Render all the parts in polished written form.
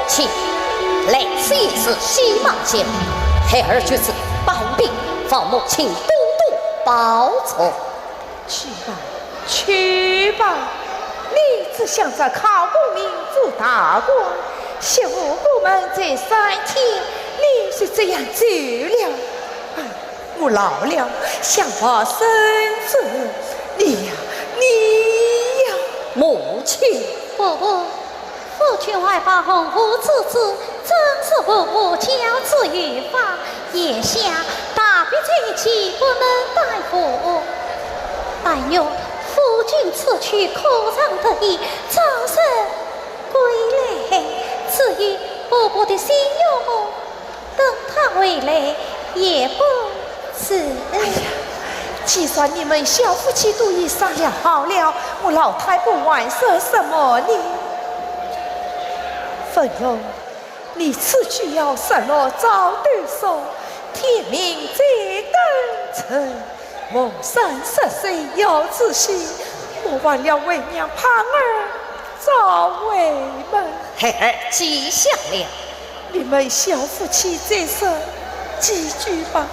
亲，来此一次西马县，孩儿就是保庇，放母亲多多报错。去吧，去吧，你只想着考功名做大官，媳妇过门这3天，你是这样走了。哎，我老了，想把孙子，你呀，母亲，伯伯，父亲怀抱红福之子，真是伯伯教子于法，眼下大笔财气不能代付。但愿夫君此去可长得意，早生归来。至于伯伯的新幼母，等他回来也不迟。哎呀，既算你们小夫妻都已商量好了，我老太不外说什么呢？凤荣，你此去要什么早点说，天明再登城。我30岁要仔细，我忘了为娘盼儿早回门。孩儿记下了。你们小夫妻再说几句吧。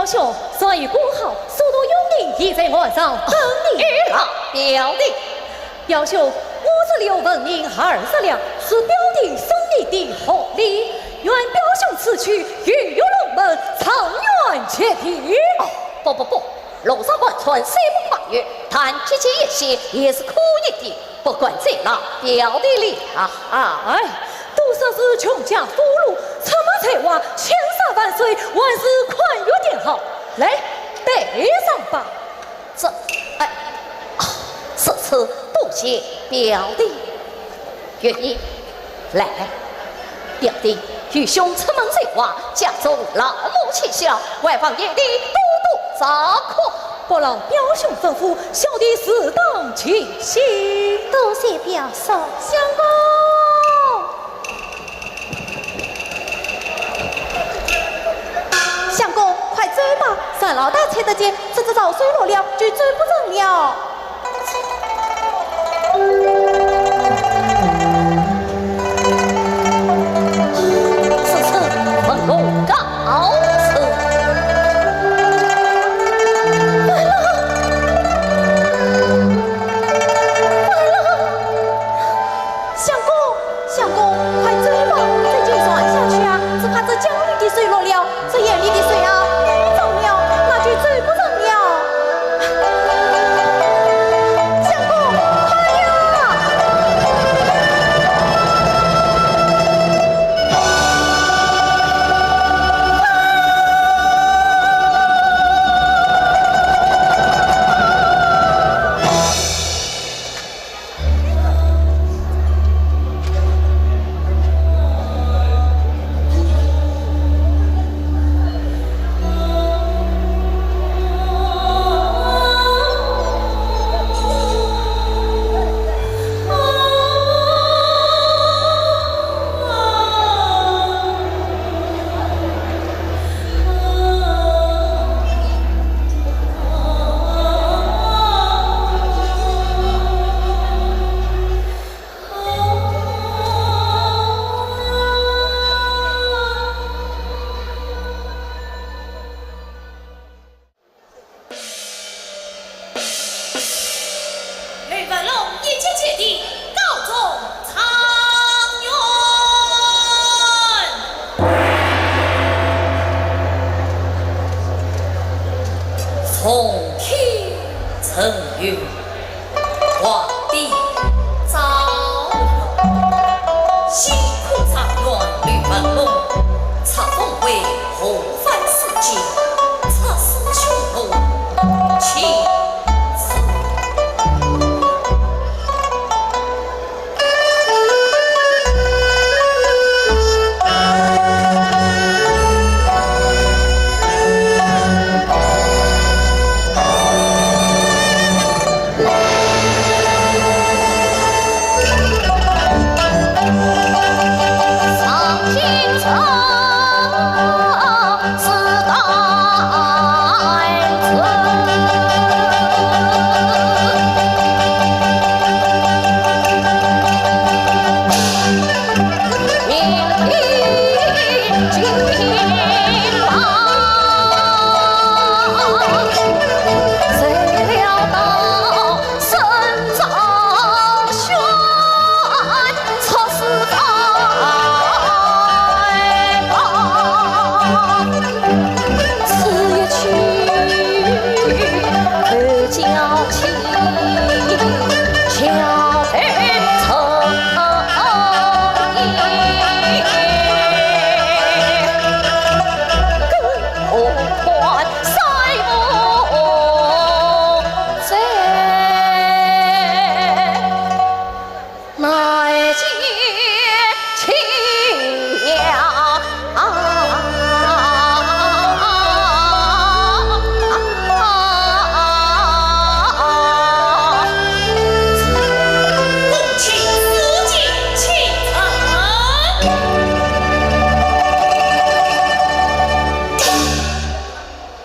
表兄，所以过后速度有你已在岸上等你了，表弟。表兄，56文银20两，是表弟送你的厚礼，愿表兄此去玉有龙门，长远且地。不，路上贯穿虽不跨越，但这些一些也是可以的。不管怎样，表弟了。哎，都说是穷家富路，什么才华，千山万水，万事宽裕点好。来，背上吧。此次不谢表弟，愿意来。表弟与兄出门在外，家中老母妻小，外放野地，多杂课。不劳表兄吩咐，小弟适当请行。多谢表嫂，相公。相公，快追吧！三老大猜得见，这只早水落了，就追不成了。此次奉龙告辞。相公，快追吧！再继续玩下去啊，只怕这江里的水落了，这眼里的水啊没涨了，那就追不上了。相公，快呀！从天成云，皇帝早有，辛苦长远吕文龙，册封为后番四境，册司匈奴，其次。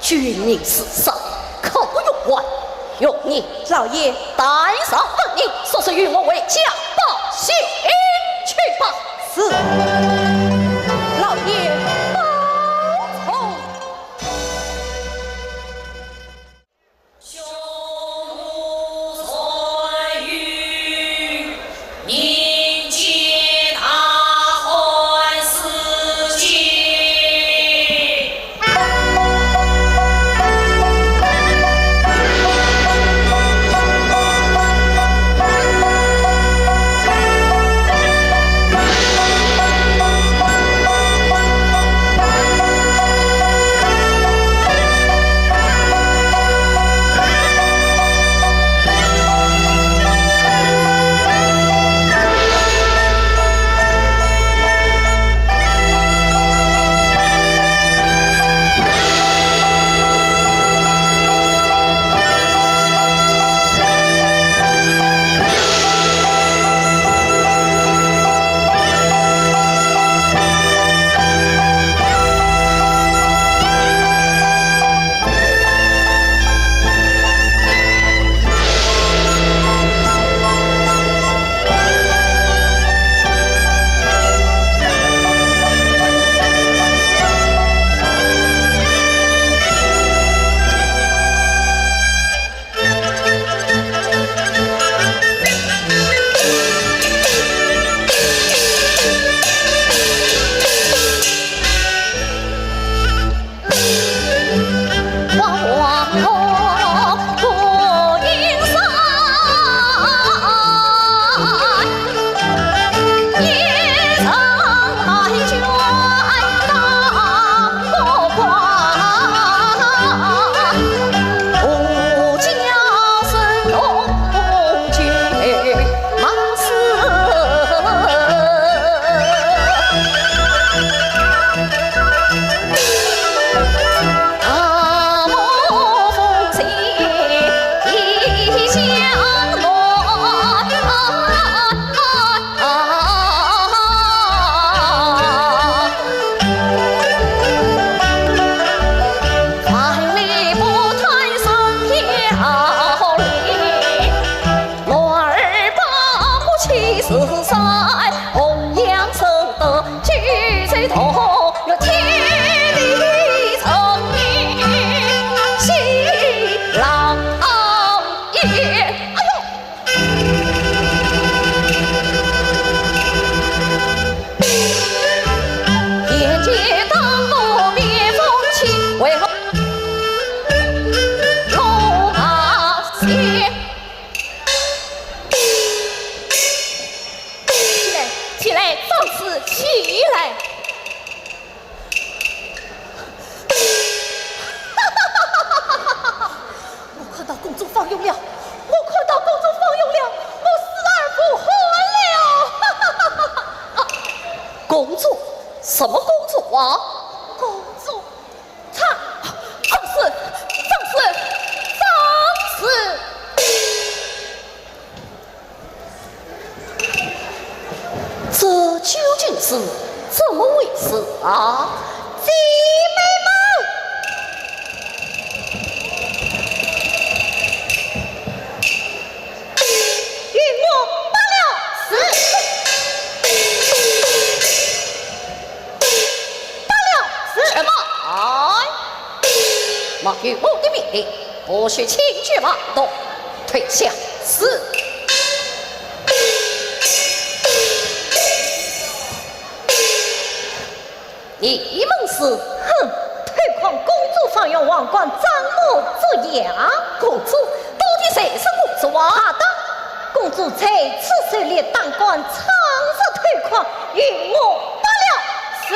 军事上可不用玩，用你老爷，带上本营，说是与我为家报信去吧。是，老爷，报仇。公主？什么公主啊？公主，他放肆，放肆，放肆！这究竟是怎么回事啊？姐妹们，与我罢了！是。什么？莫与我的命令，不许轻举妄动，退下！是。你们是？哼！推狂公主放用王冠，张目作哑。公主，到底谁是公主啊？好的，公主在此手里当官，长日推狂，与我罢了！是。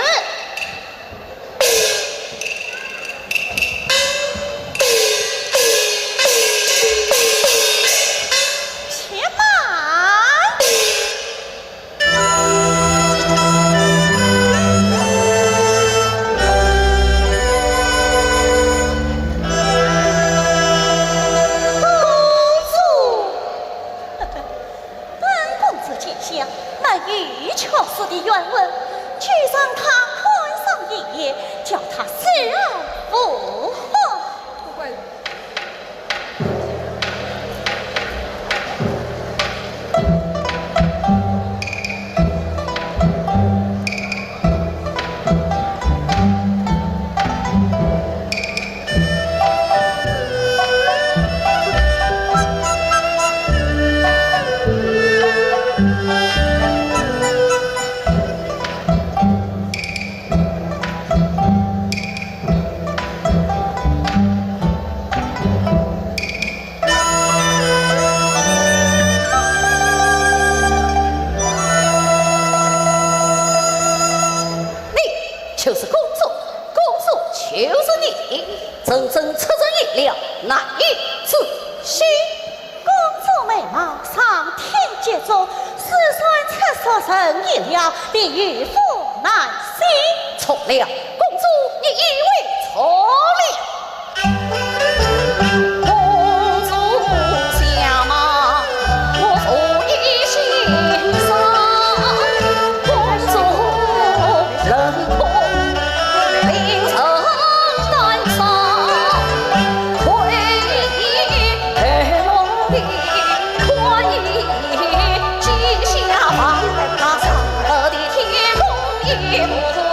真正出人意料，难以置信。公主美貌上天杰作，世算出所人意料，便与父难行。错了，公主，你以为错了？公主相貌，我负你心上。公主人空，令人难伤。回忆黑梦里，宽衣记下方，那长河的天空也不动。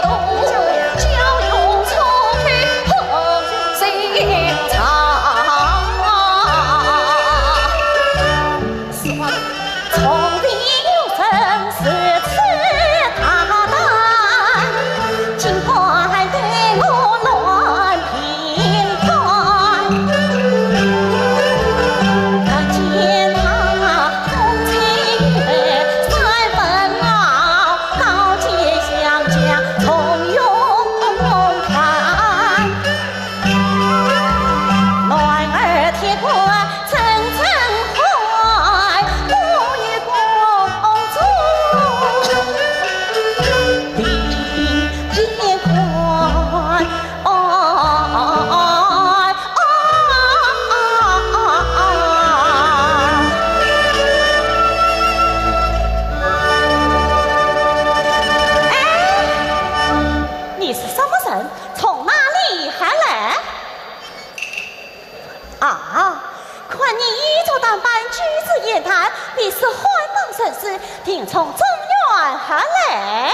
你是欢忙神师，定从中原而来。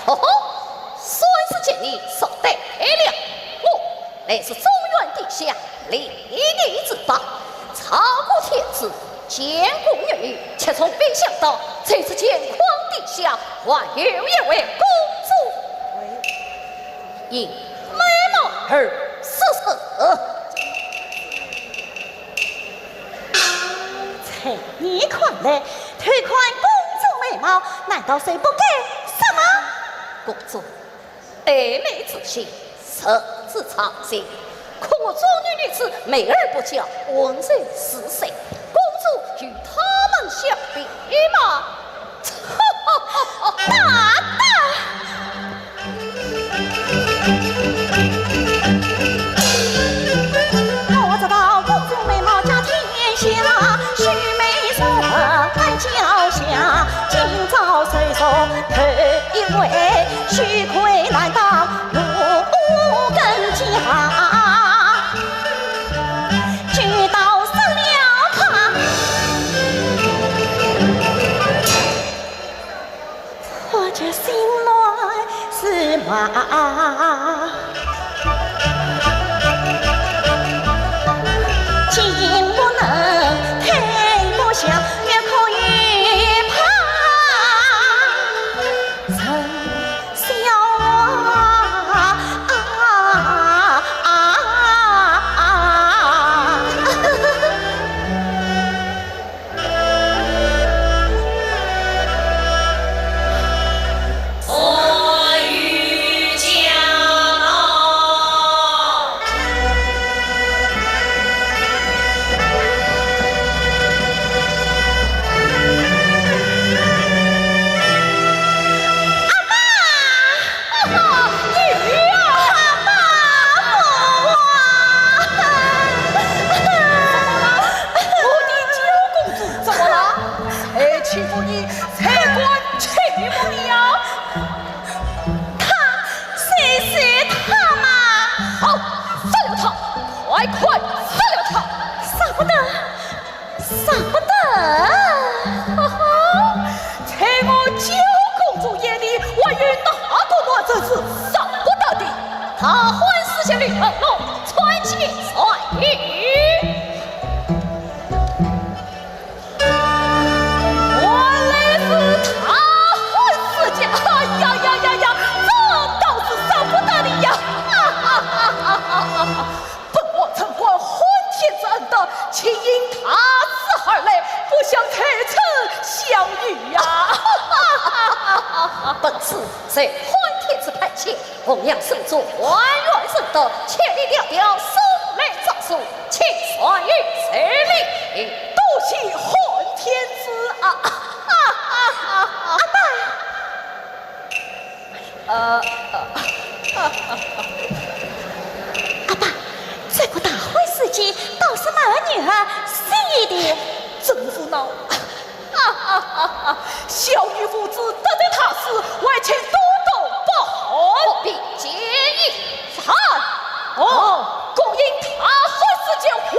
吼吼，算是见你说对了。我乃是中原地下立地之宝，超过天子，监国月女，却从没想到这次监荒地下，还有一位公主，因美貌而死。你看来推宽公主美貌，难道谁不给什么？公主爱美之心，色之常心。可我中原女子美而不骄，闻谁是谁？公主与他们相比吗？大大。觉心暖是吗？进不能，退不下，越哭越怕。人笑他欢死仙女腾龙传奇传语，原来是他欢死家！哎呀呀呀呀，这倒是少不得你呀！本王曾还昏天之恩的，岂因他死而来，不想开城相遇呀！本次在昏天之派遣，弘扬圣主万元圣德，千里迢迢送来诏书，请传谕此令，多谢昏天之啊！阿爸，阿爸，这个大婚事情倒是把儿女儿心意的，真胡闹！小女父子得罪他时，外请多多不好，何必介意？喊共因他婚事间回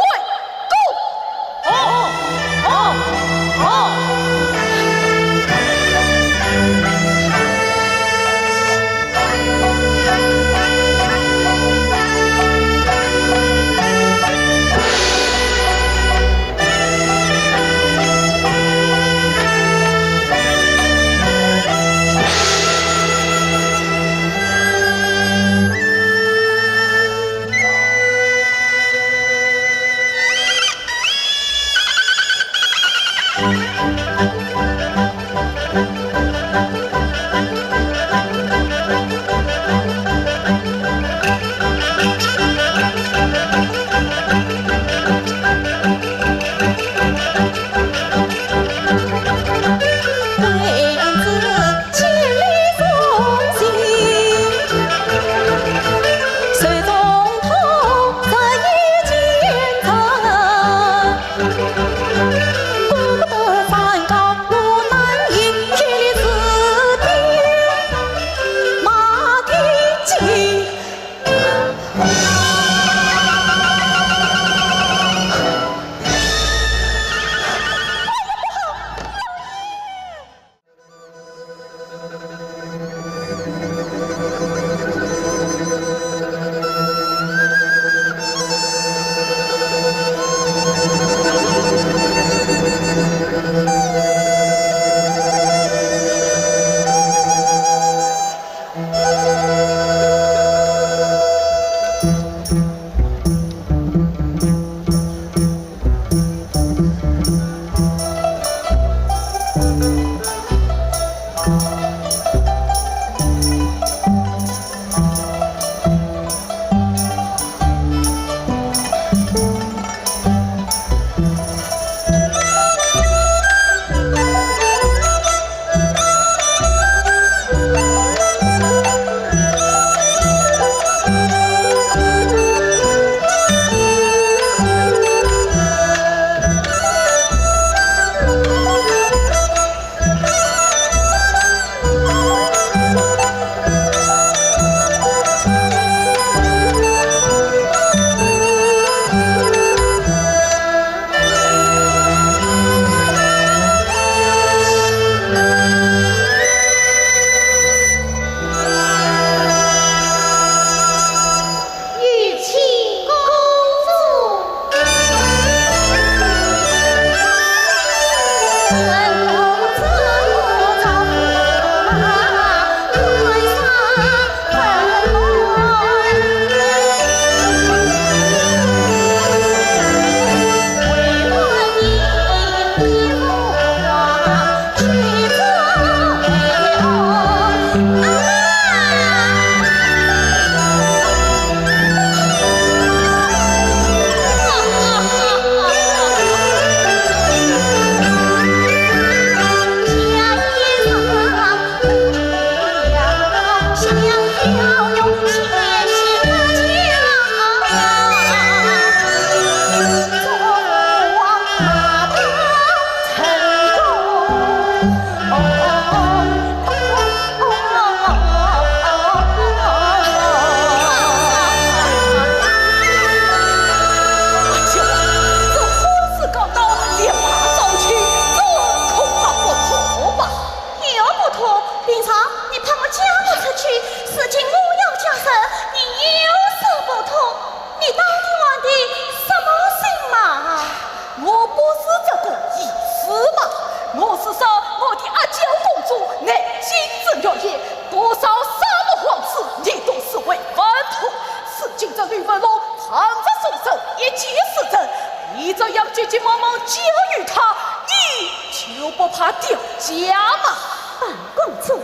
急忙忙教育他，你就不怕掉家吗？本公主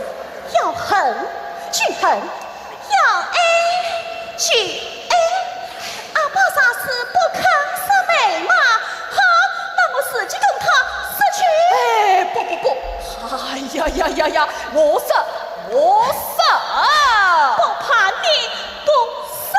要恨去恨，要爱去爱。阿爸啥事不肯杀美马？好，那我自己跟他死去。哎，不，哎呀，我杀！不怕你不杀。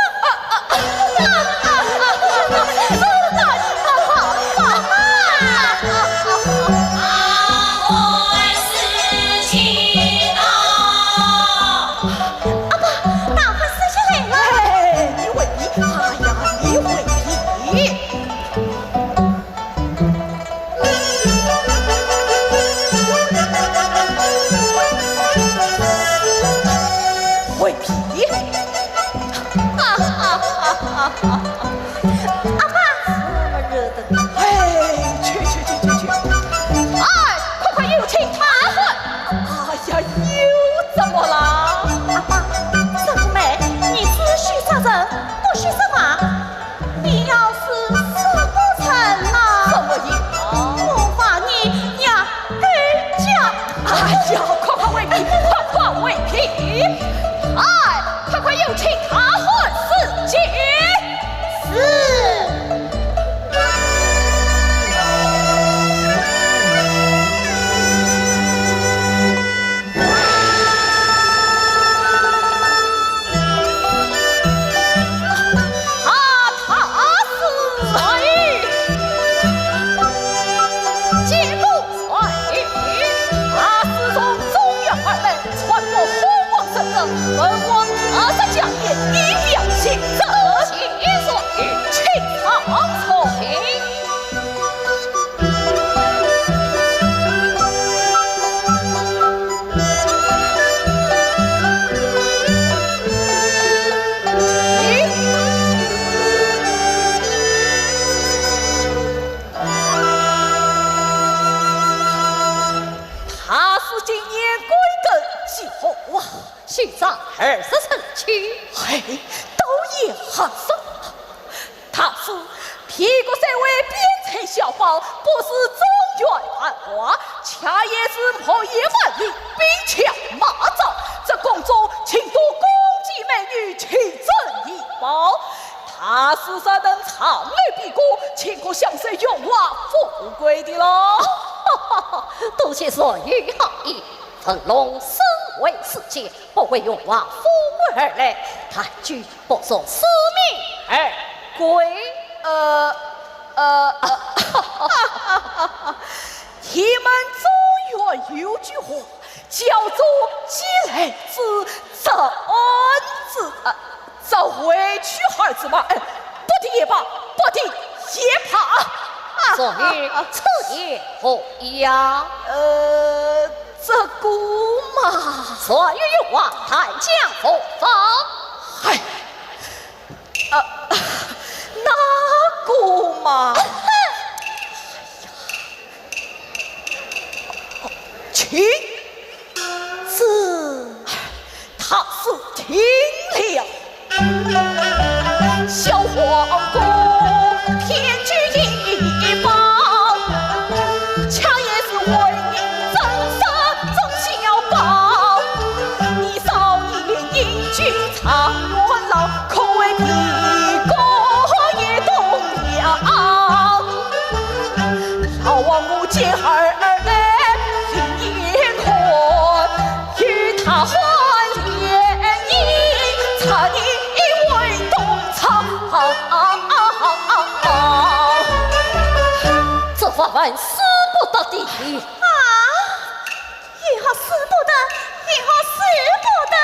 心脏20生气，嘿，都也很生。他是屁股身为边城小宝，不是中原繁华，恰也是破野万里，兵强马壮。这宫中请多宫妓美女齐赠一包。他是啥能长美比歌，请可享受荣华富贵的喽。多谢所语好意。成龙身为世界，不为荣华富贵而来，他居不守使命而归。你们中原有句话叫做“积累之责之”，这委屈孩子嘛，不听也罢，不听也罢。所以此言何意呀？这姑嘛，所以王太将何方？嗨，那姑嘛，亲自他是听了小皇宫偏居一方，恰也是为你增杀增小宝。你少年英俊常元老，可谓屁股也动了。老王母见儿来心眼宽，与他换联姻，差你为东厂。这法文死不得的。也好死不得，也好死不得。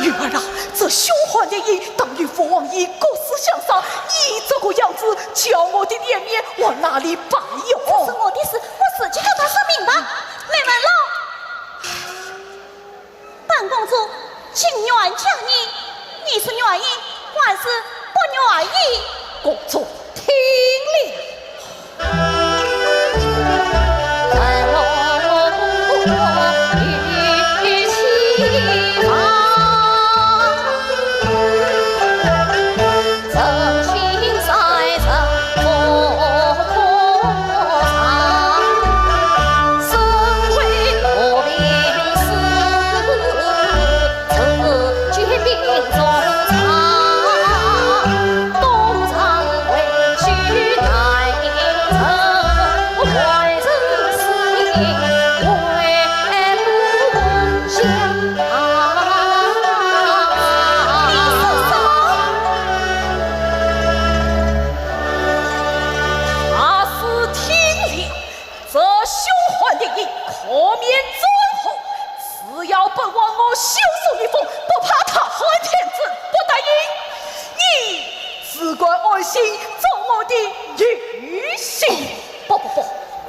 女儿啊，这凶悍的意等于父王以各思相杀，你这个样子，叫我的脸面往哪里摆哟？这是我的事，我自己跟他说明白。没门喽！本公主情愿嫁你，你是愿意还是不愿意？公主听令。这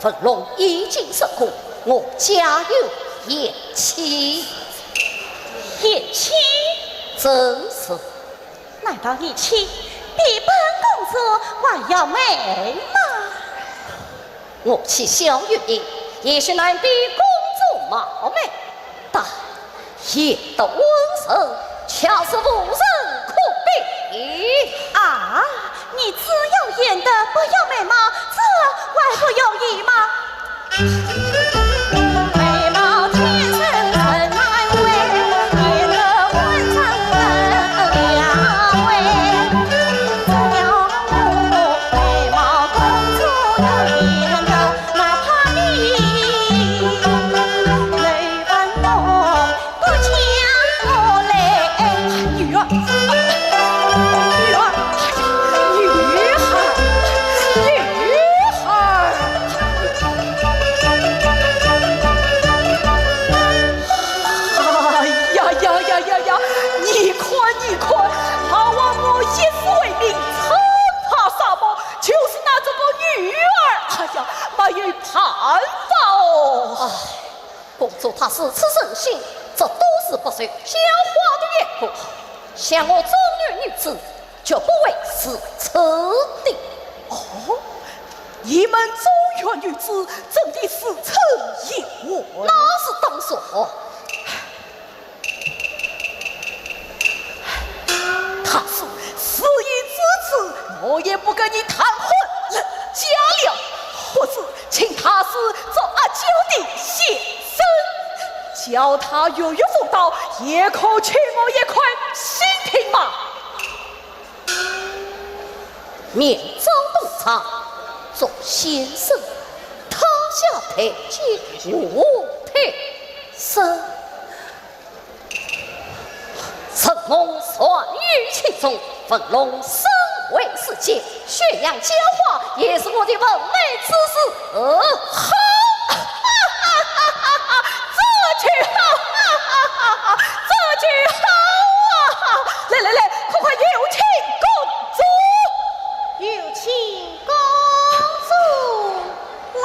粉龙已经受苦，我家有延期。延期？真是。难道延期比本公主还要美吗？我妻小月也许难比公主貌美，但也都温顺，恰是无人可比。啊，你只有演的不要美貌，这还不容易吗？美貌天生真难为，演得文章更了为。只要美貌公主能演的，哪怕你泪翻梦不将我泪。女儿。公主她是此生性，这都是不随教化的缘故。像我中原女子，绝不为是此的。哦，你们中原女子真的是诚意我，那是当说。他是事已至此，我也不跟你谈婚人家了。或是请他是做阿娇的先生，叫他月月奉道，也可取我一块新品嘛。面朝东厂做先生，他下台阶我抬身，乘龙算于其中，粉龙身为世界，宣扬教化也是我的文美之事。好，这句好，这句好啊！来，快有请公主，有请公主来。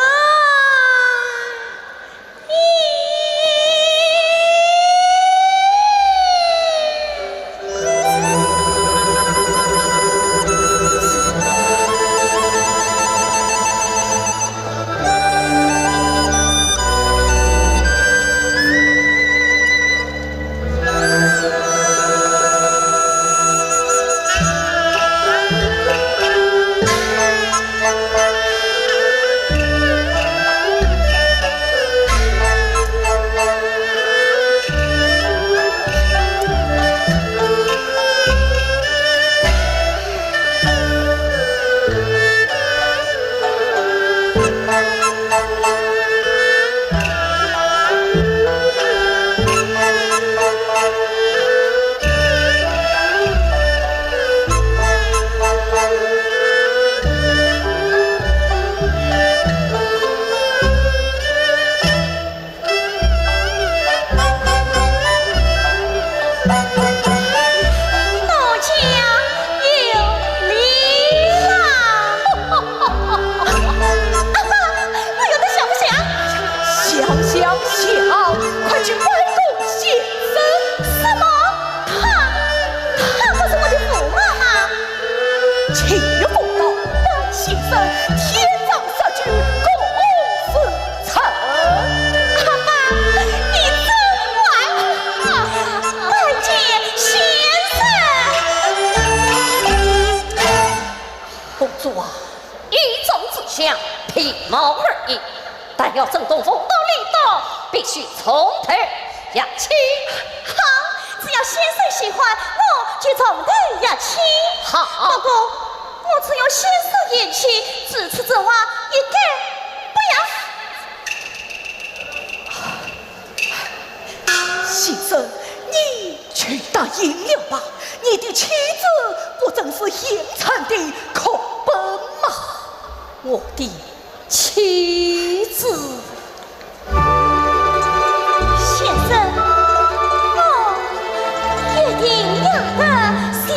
皮毛而已，但要震动风到力道，必须从头压起。好，只要先生喜欢，我就从头压起。好，不过我只有先生言起，此次这话一概不要。先生，你去答应了吧？你的妻子不正是阴惨的口本吗？我的妻子，先生，我一定要得下。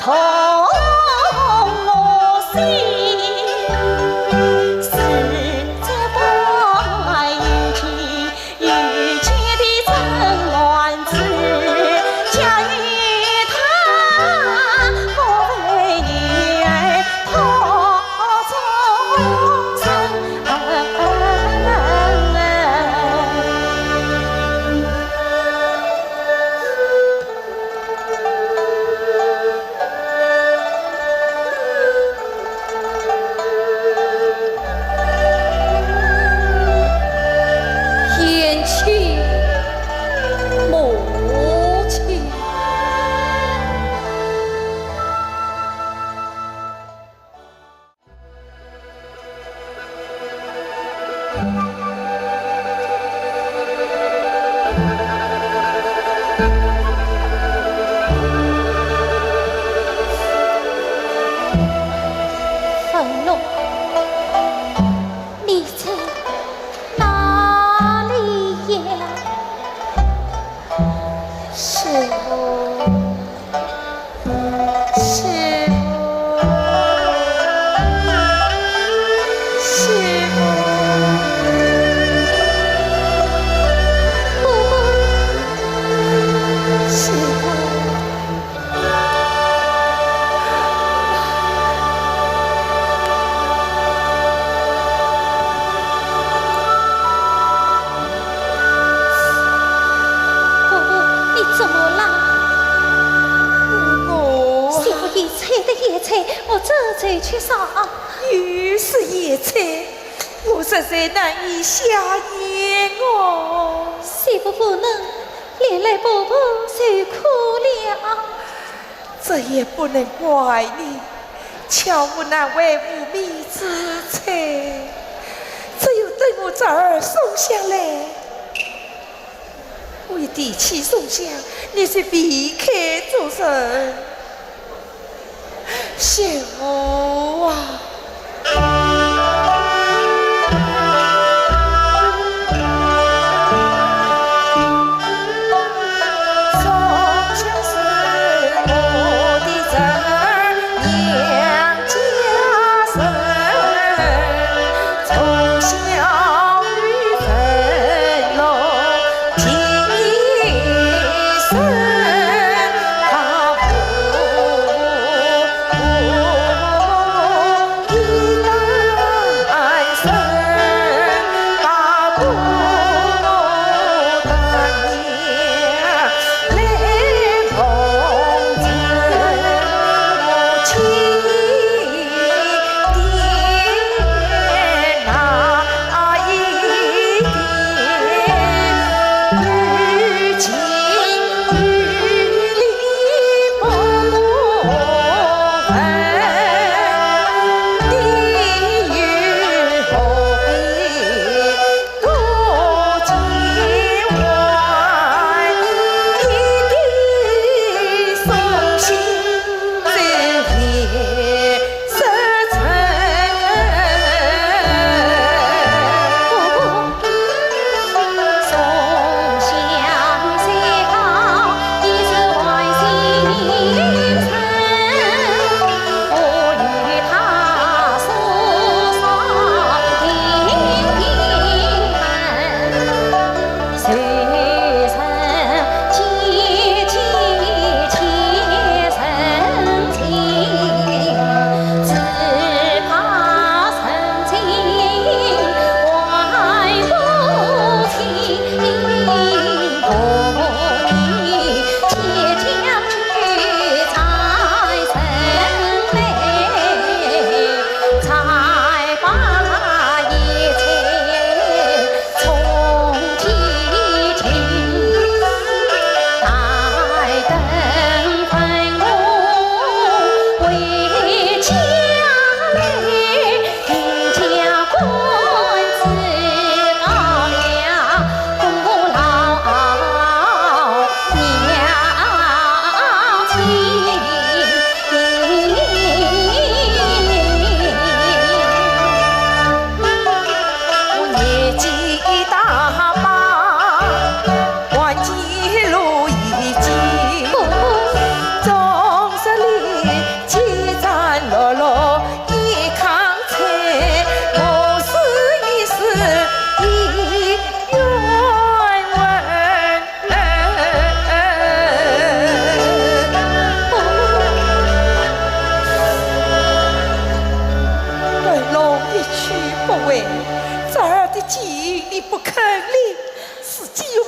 痛我心，是这白云天遇见的真乱子，嫁与他，我为女儿托终身。贤妻母亲，愤怒，你在哪里呀？师傅，师傅，师傅，师傅。伯伯，你怎么了？我师傅野菜的野菜，我这才去烧。又是野菜，我实在难以下咽哦。师傅不能，连累伯伯受苦了。这也不能怪你，巧妇难为无米之炊，只有等我这儿送下来。为弟妻送香，你是避开诸神。贤妇啊！送香是我的侄儿娘家生，从小与分龙情意深，他不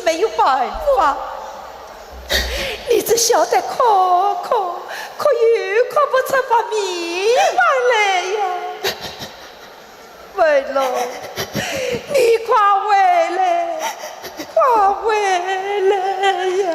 没有办法。你只晓得哭哭，可又哭不出把米饭来呀！为了你快回来，快回来呀！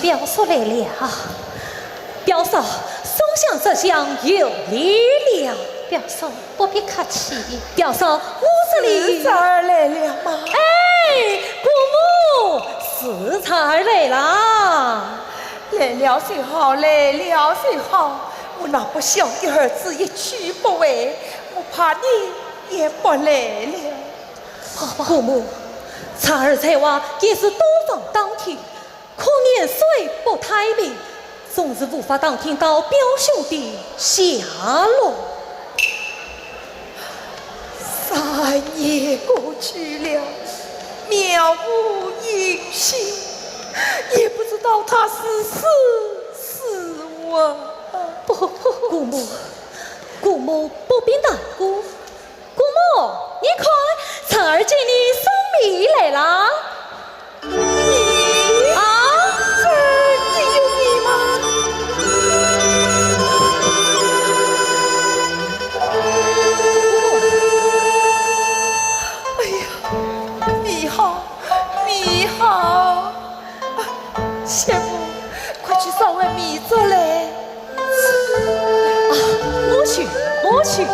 表嫂来了，表嫂送上这香有礼了。表嫂不必客气，表嫂屋子里四儿来了吗？哎，姑母，四才儿来了，来了最好，来了最好。我那不孝的儿子一去不回，我怕你也不来了。姑母，才儿才娃也是多方当听，可年岁不太平，总是无法当听到表兄的下落。3年过去了，渺无音信，也不知道他是死是活。姑母不必难过。姑母，你看，才儿见你送米来了。你啊，真的有你吗？哎呀，米好，米好！媳妇，快去烧碗米粥来。我去。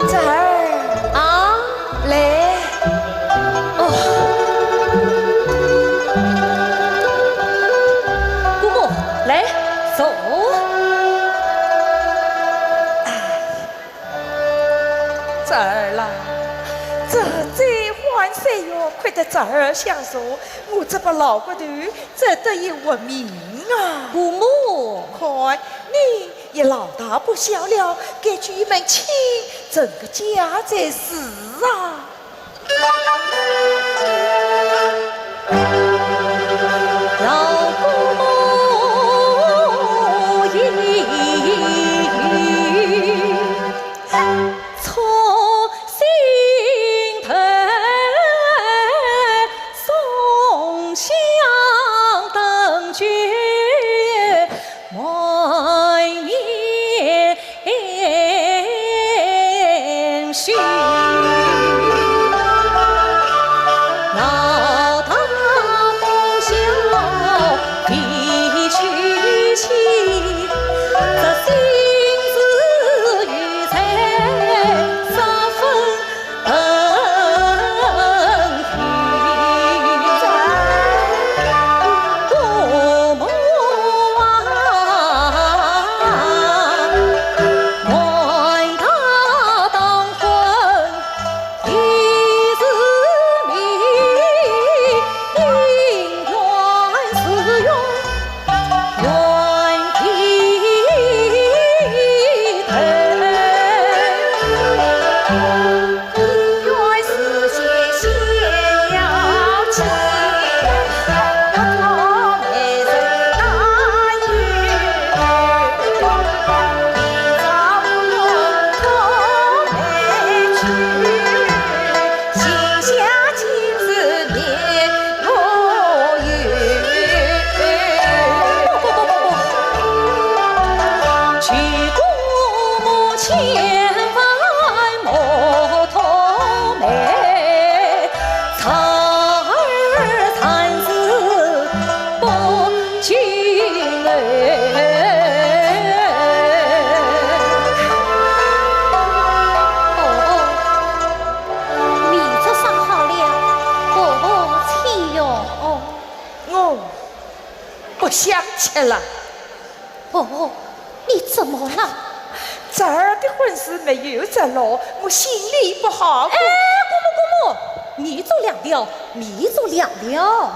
这儿啊，来，姑母来走。这儿啦，这再换3月，快得这儿相助，我这把老骨头这得以活命啊！姑母，看你也老大不小了，该娶一门亲，整个家才是啊！老姑母错心头送香灯绝外面寻。千万莫托媒，才儿才子不敬哎。不想吃了。婆婆，你怎么了？这儿的婚事没有着落，我心里不好过。哎，姑母，你做两条，你做两条。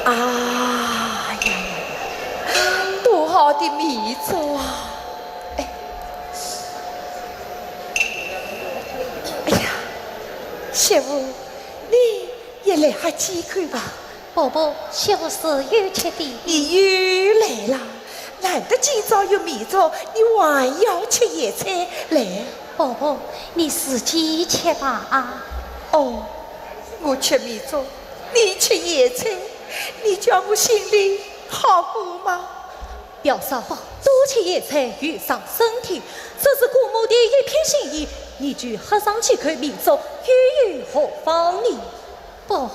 啊呀，多好的米粥啊！哎呀，媳妇，你也来下几口吧。婆婆，媳妇是有吃的。你又来了，难得今朝有米粥，你还要吃野菜来？婆婆，你自己吃吧啊。哦，我吃米粥，你吃野菜。你叫我心里好过吗？表嫂，多吃野菜有伤身体，这是姑母的一片心意，你就喝上几口米粥，又有何妨呢？不，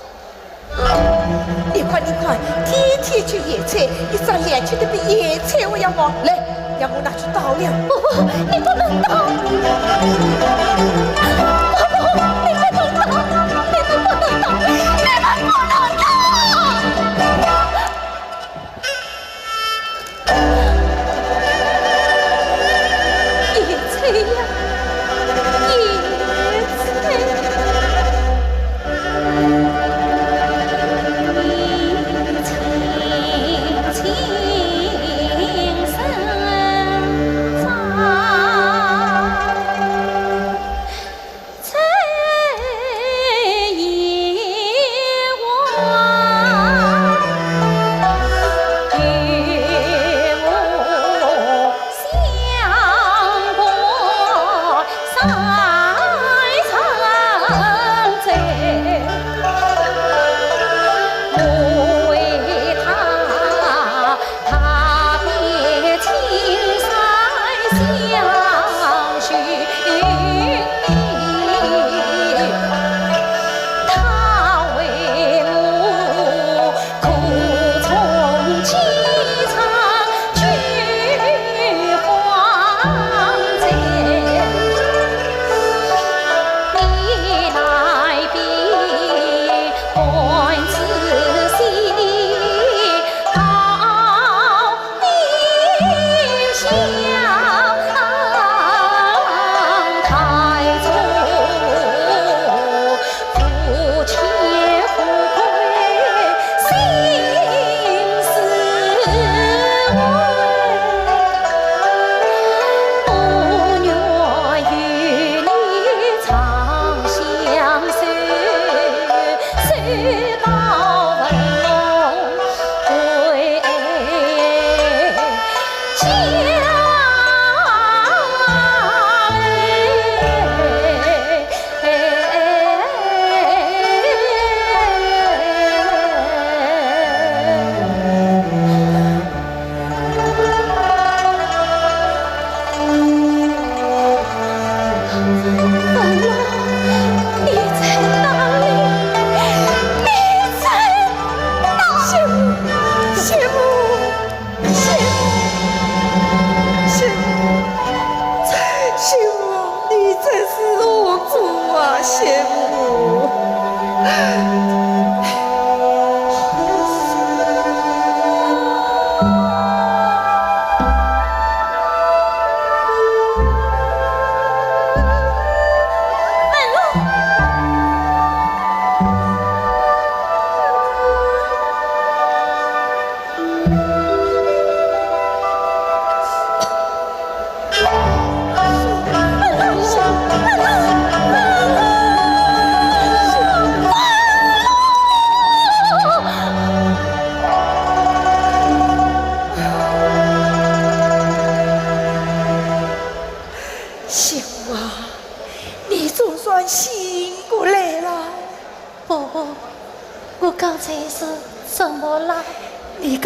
你看，天天吃野菜，一张脸吃的比野菜我要旺。来，让我拿去倒了。婆婆，你不能倒。婆婆，你不能倒，你们不能倒，你们不能倒。野菜呀，野菜，你轻轻声唱，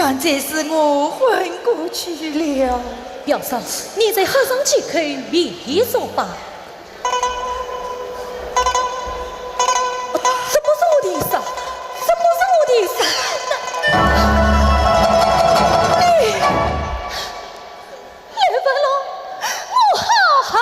但这是我昏过去了。表嫂，你在河上去看一说吧。这不是我的意思，这不是我的意思。来吧喽，我好恨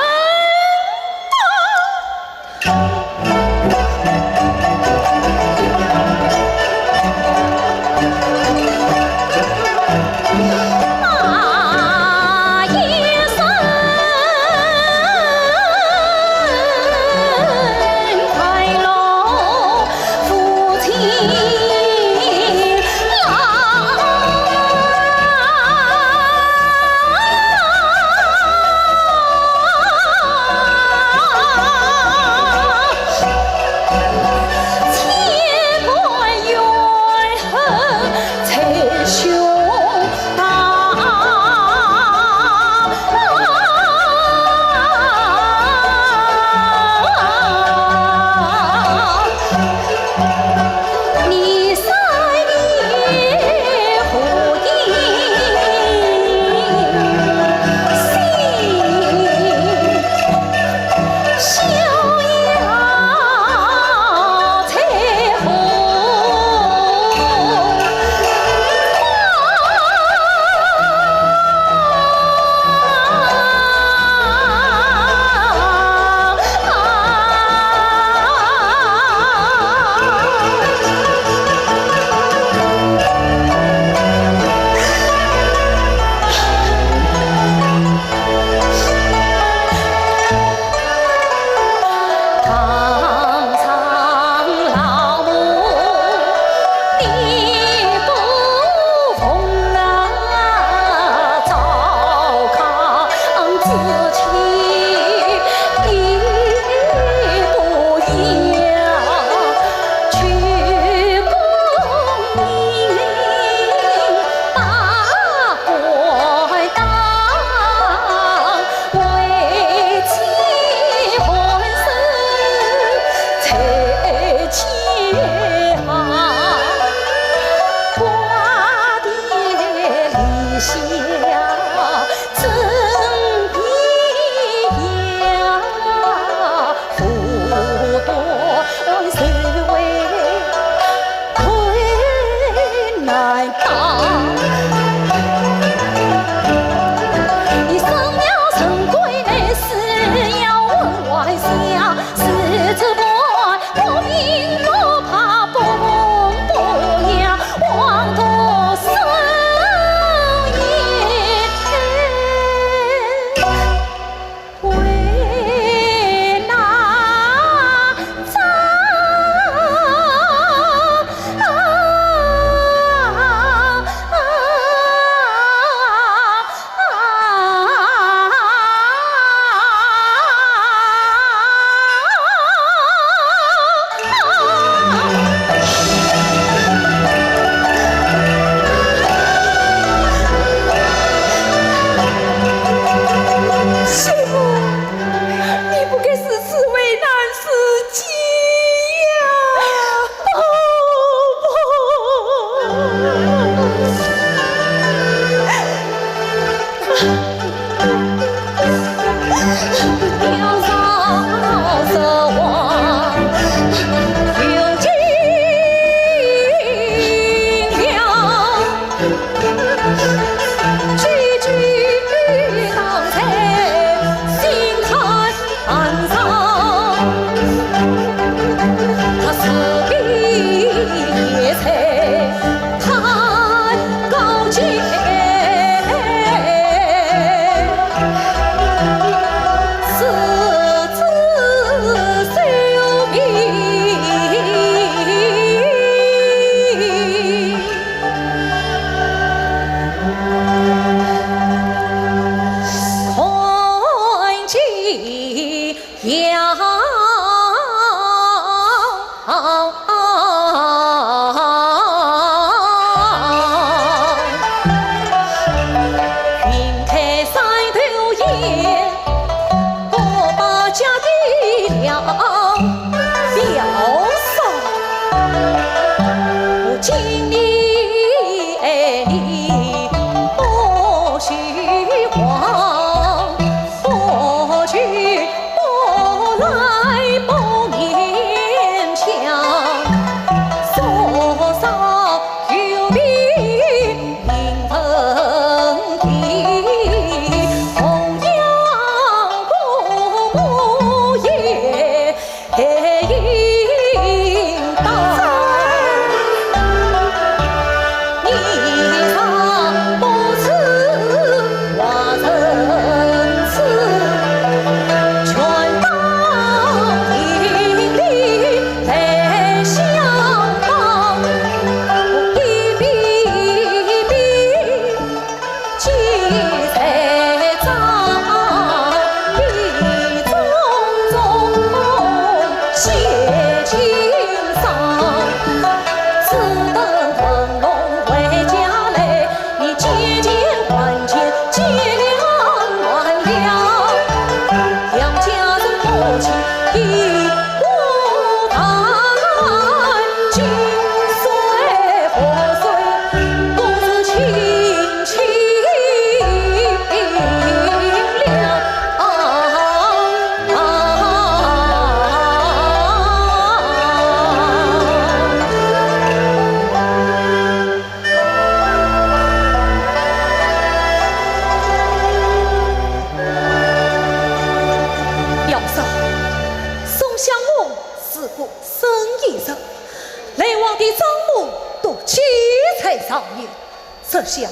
下，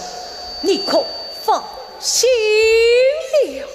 你可放心了。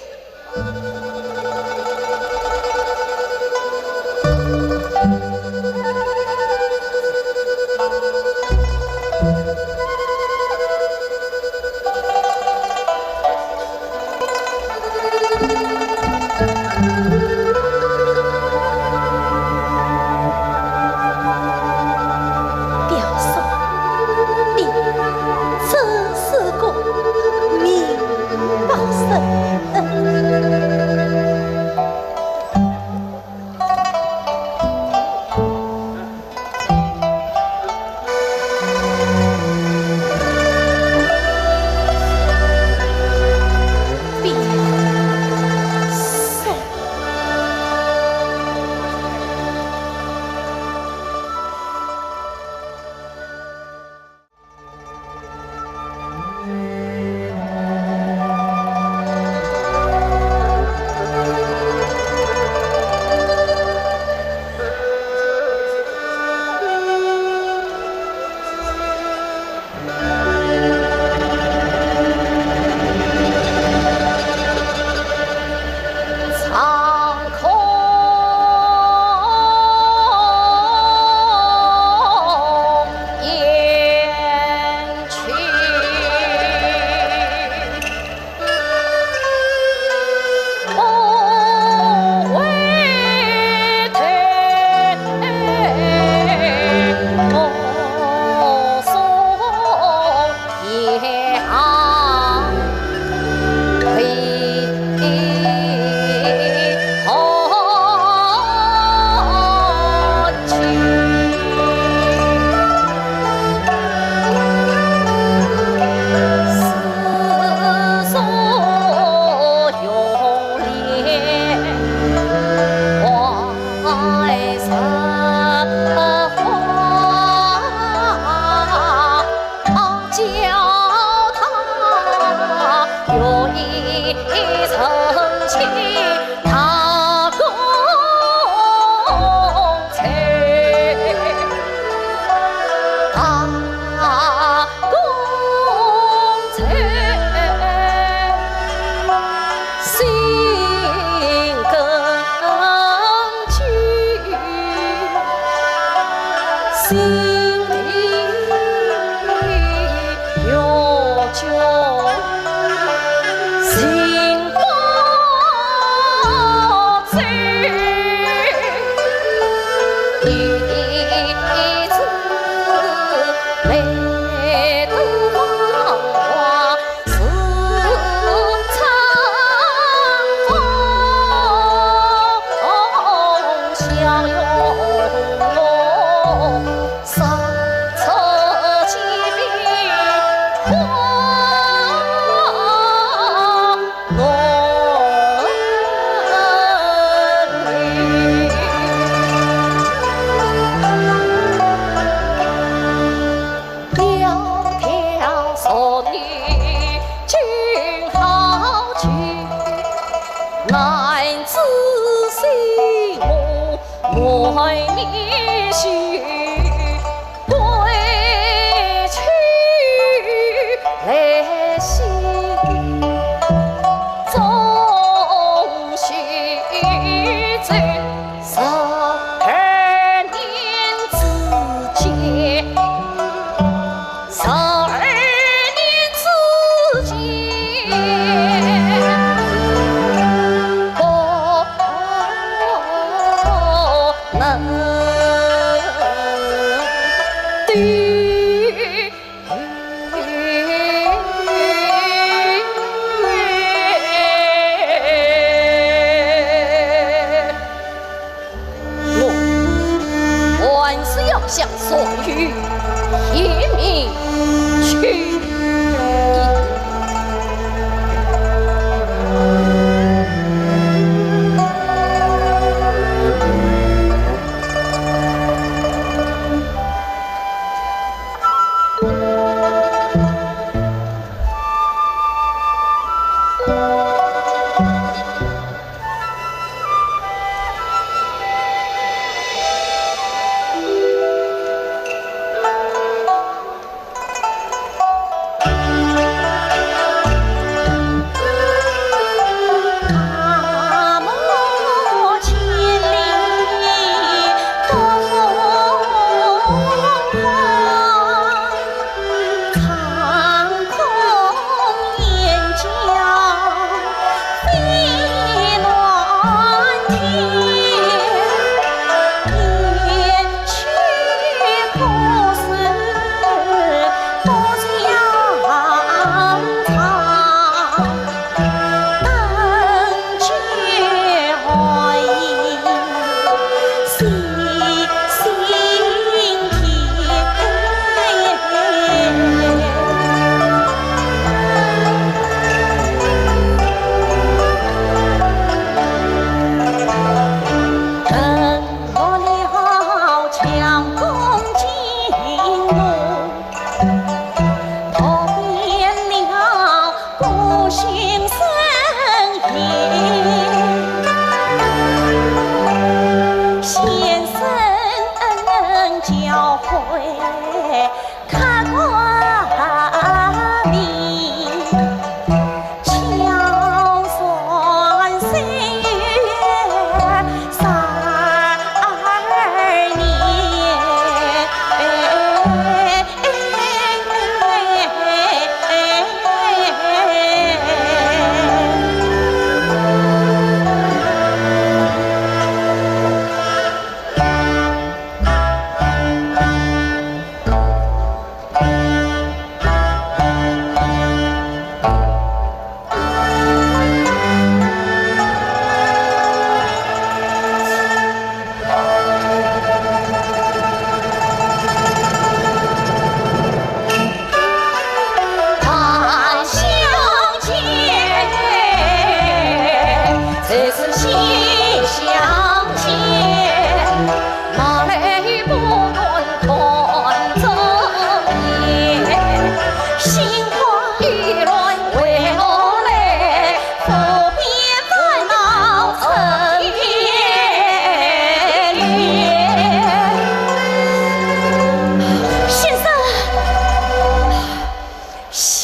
能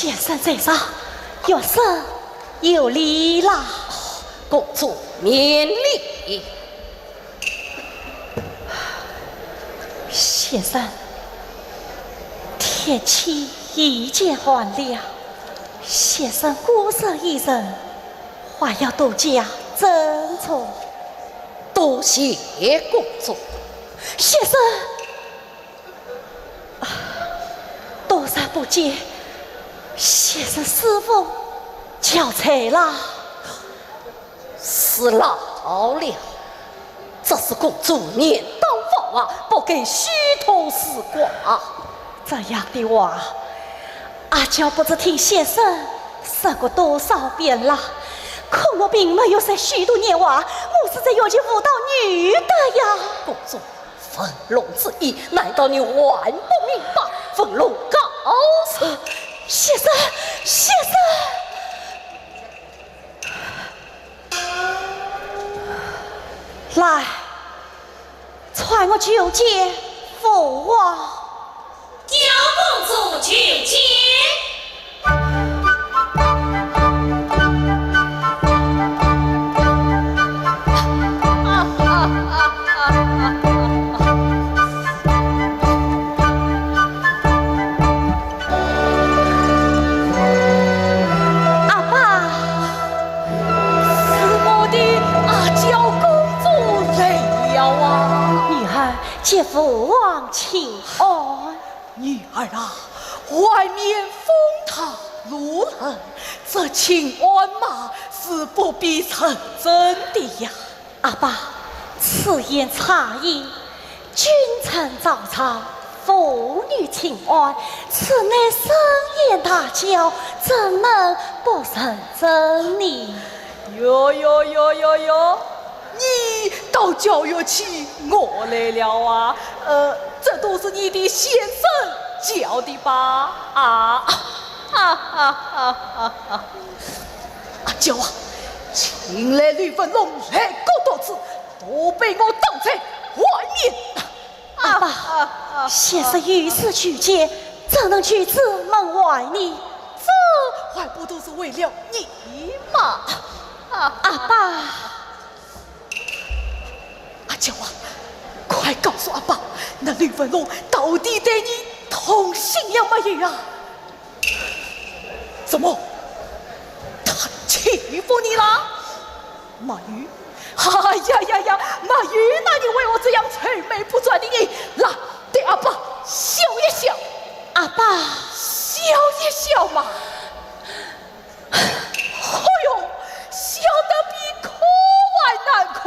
先生在上，有事有礼啦。公主免礼。先生，天气已渐寒了，先生孤身一人，还要多加斟酌。多谢公主。先生，多日不见，先生是否憔悴了？是老了，这是公主年当发啊，不给虚头时光。这样的话，阿娇不知听先生说过多少遍了，可我并没有生许多年娃，我是在要求辅导女的呀。公主分龙之意，难道你还不明白？分龙告辞。先生，先生。来，传我求见父王。叫公主求见。阿爸，是我的阿娇公主来了啊！女儿接父王请安。女儿啊，外面风塌路冷，这请安嘛是不必成真的呀。阿爸，此言差矣。君臣早朝，妇女请安，此乃深言大教，怎能不认真呢？哟，你倒教育起我来了啊！这都是你的先生教的吧？阿娇啊，请来吕文龙来过多次，都被我挡在外面。阿爸，先生御史举荐，怎能拒之门外呢？这还不都是为了你吗？阿爸，阿娇啊，快告诉阿爸，那吕文龙到底对你同信了没有啊？怎么，他欺负你了？马玉，哎呀，马玉，那你为我这样愁眉不转的你，来对阿爸笑一笑。阿爸，笑一笑嘛。哎呦，笑得比哭还难看。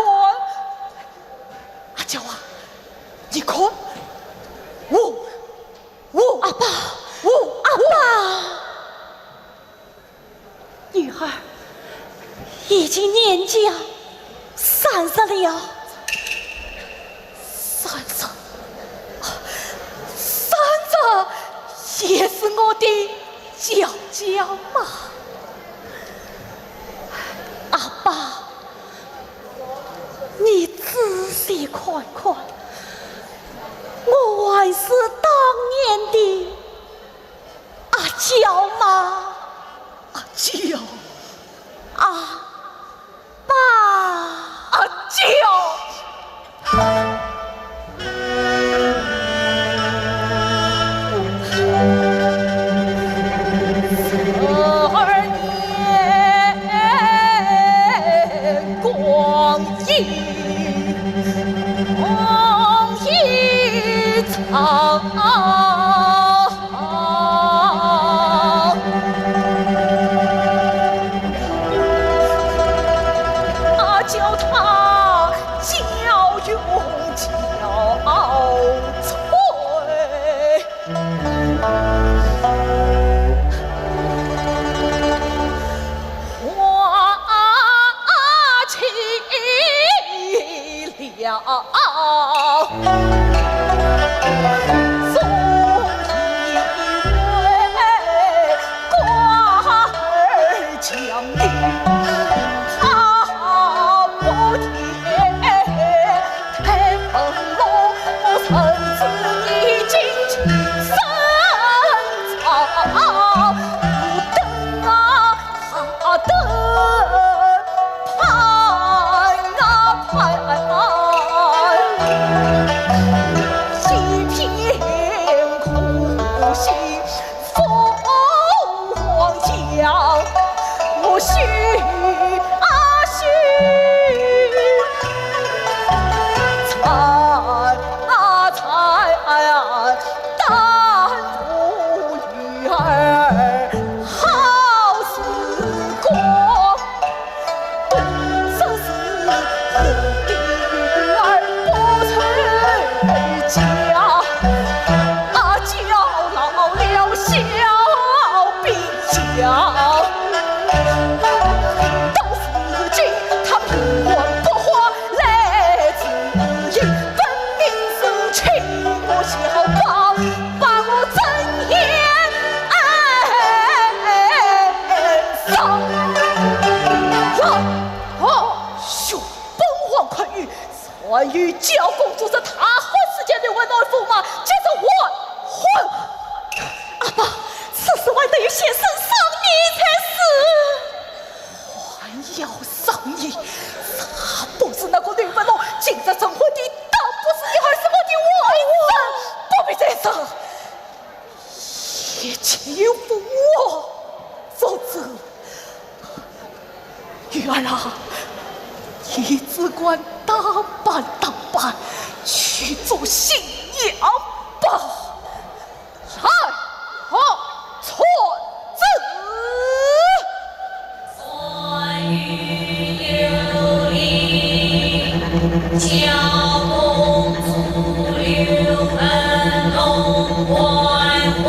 阿娇啊，你看，阿爸，阿爸，女儿已经年届30了。30也是我的娇娇嘛。阿爸，你仔细看看，我还是当年的阿娇吗？阿娇，阿爸，阿娇。关于教公主是他婚时间的为内驸马，接着换。阿爸，此事还得有先生赏你才是。还要赏你？她不是那个女文龙，今日成婚的当不是你，而是我的外甥。不必再说，一切由我做主。玉儿啊，你只管打扮，去做新娘吧。嗨，好，错字。酸雨有灵，教公主留恩龙还魂。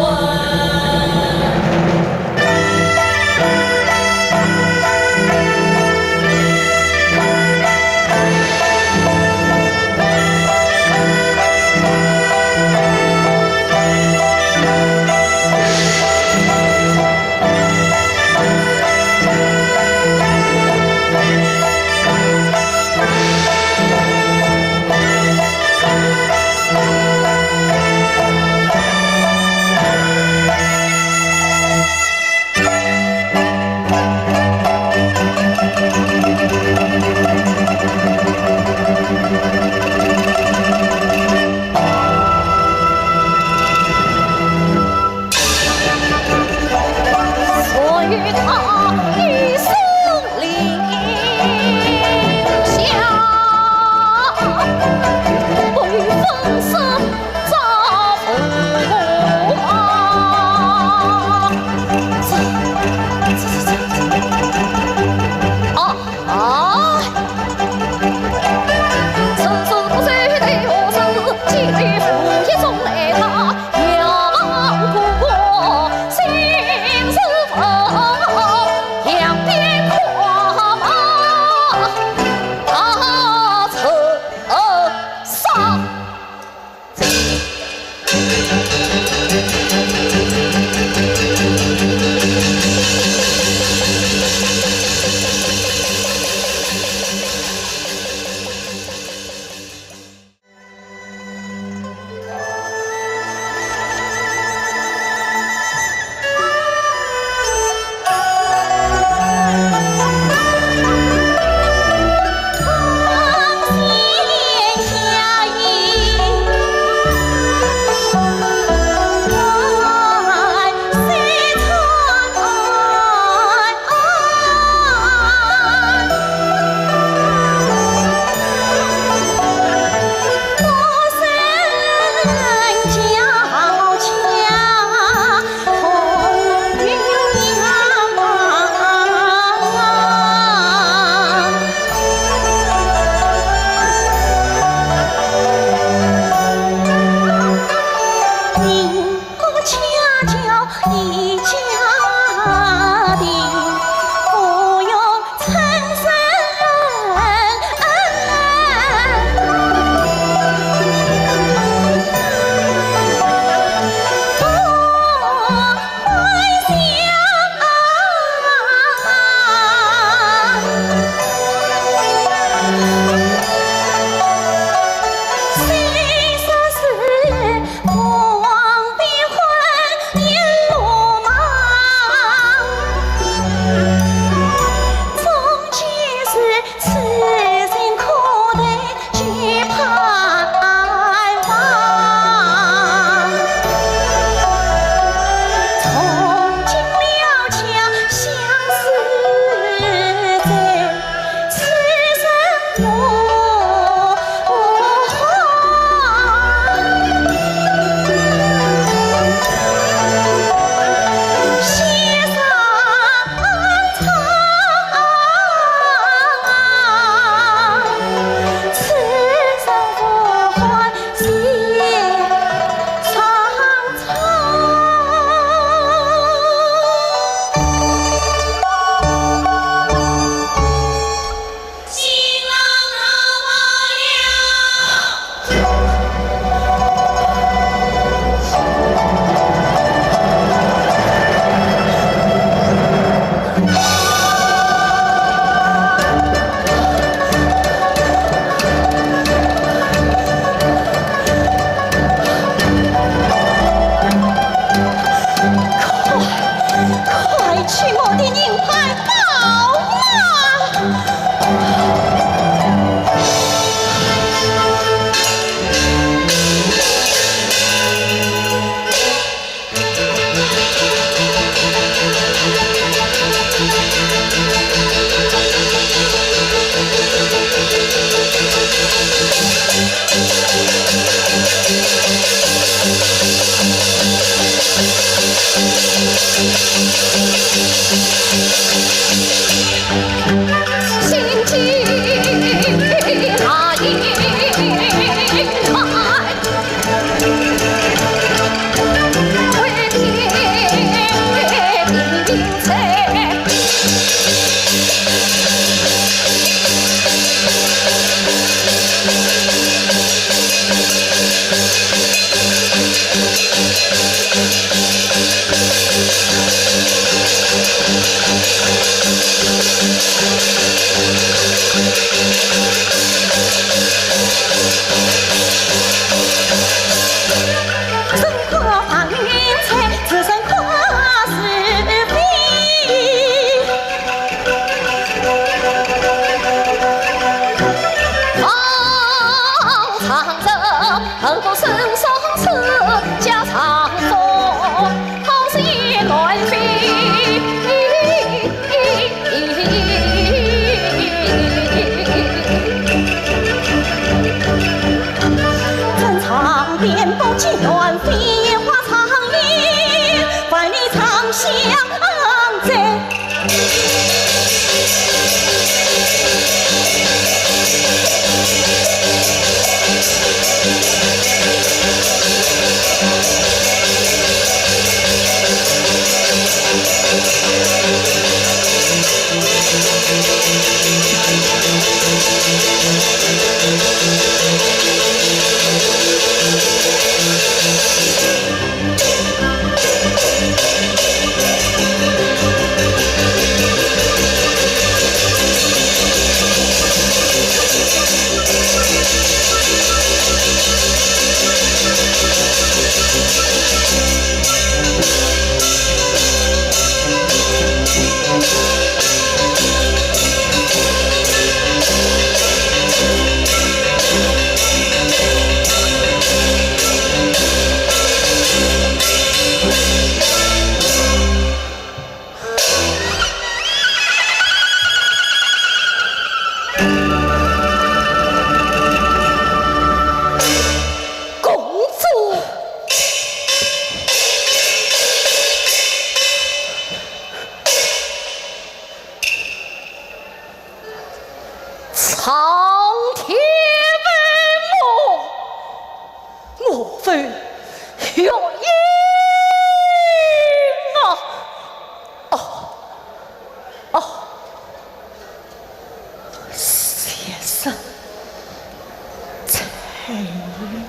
杨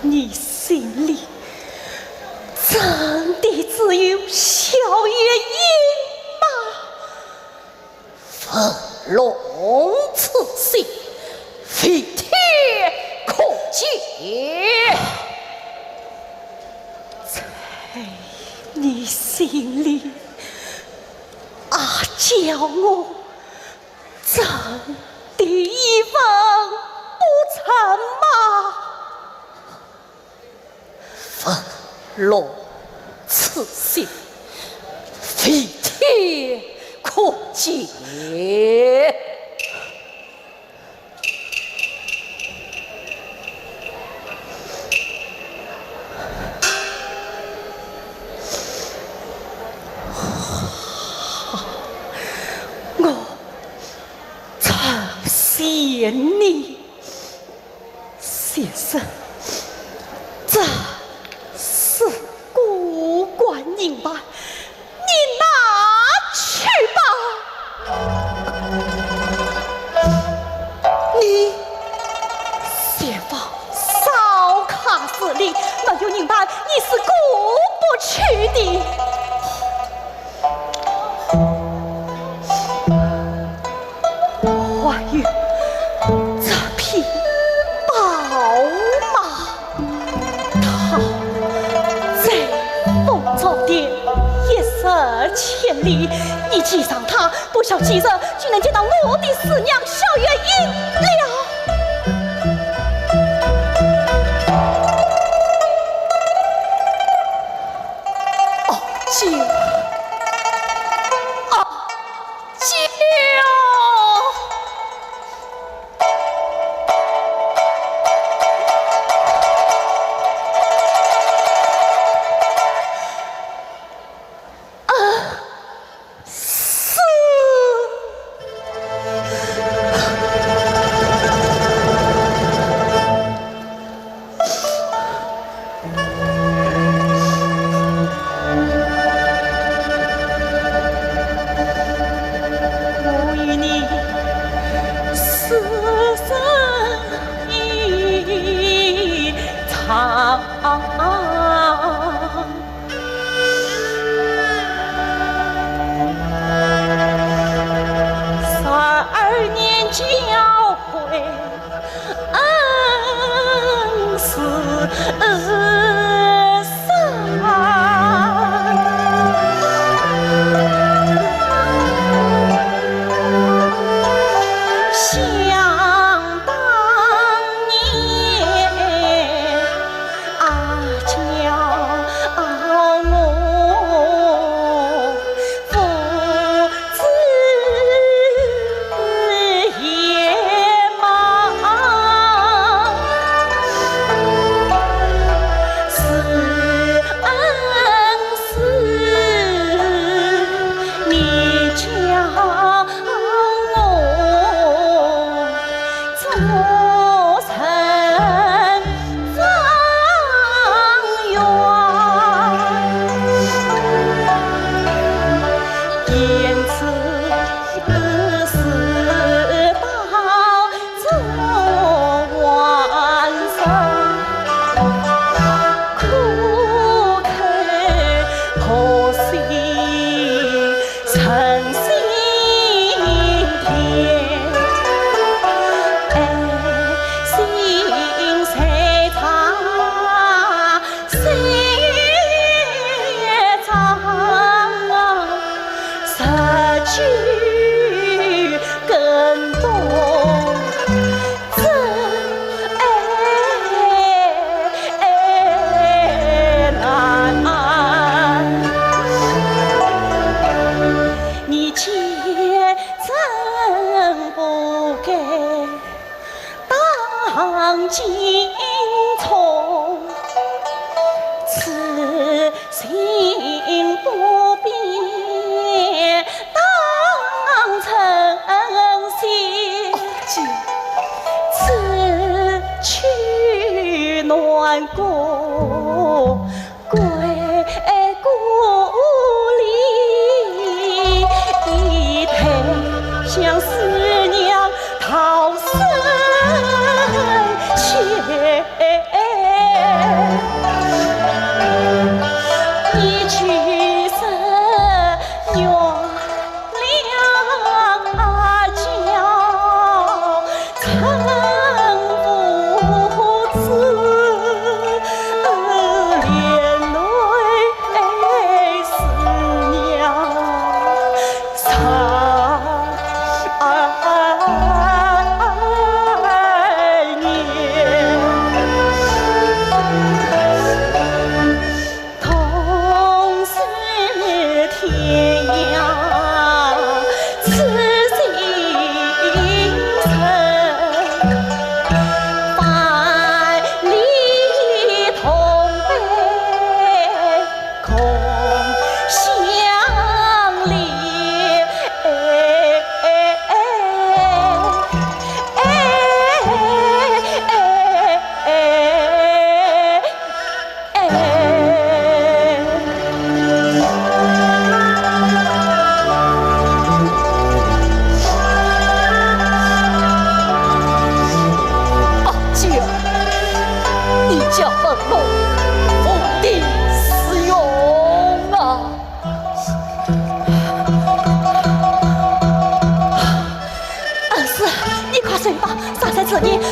你心里真的只有小月英吗？粉龙刺心，非铁可解。在你心里，叫我真的一文不成吗？粉龙刺心，非铁可解。我曾谢你，先生，这是孤观银板，你拿去吧。你先放烧卡司里，没有银板，你是过不去的。还有这匹宝马，它在凤巢店11000里，你骑上它，不消几日就能见到我的师娘小月英了。12年教诲恩师金从，此心不变当成心，此去暖宫归故里，一抬相思娘逃生切。一曲声原谅娇，曾不知连累思娘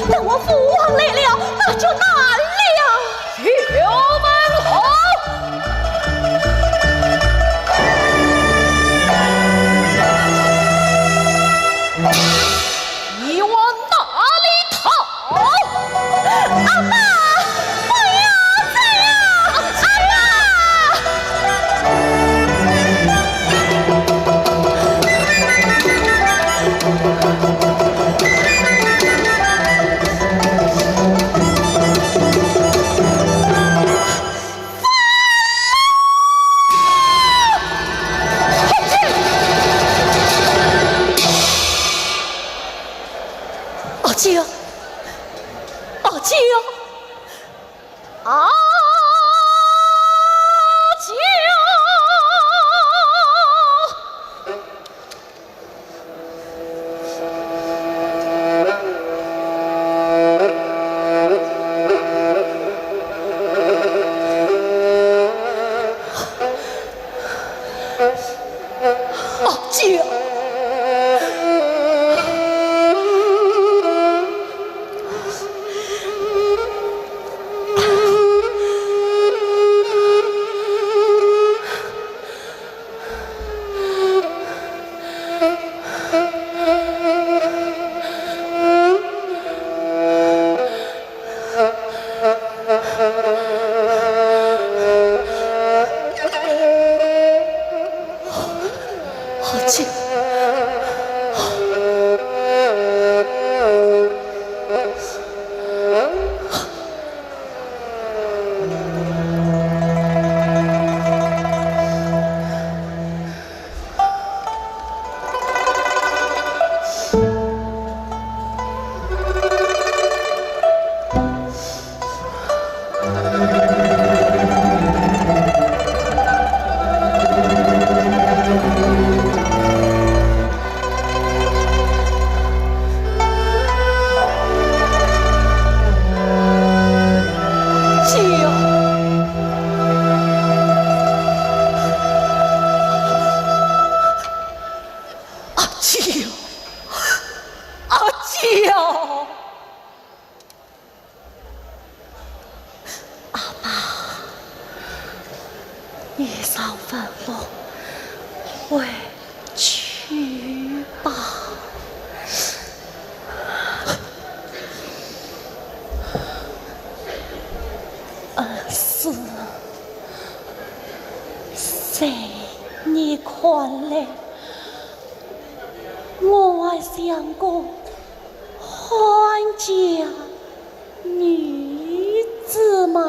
等我父王来了，那就难了。刘门后，你往哪里逃？阿妈，不要这样！阿姐，阿姐，阿姐。舅，阿舅，阿爸，你上坟墓回去吧。是，谁你看来？我还想过换家女子嘛。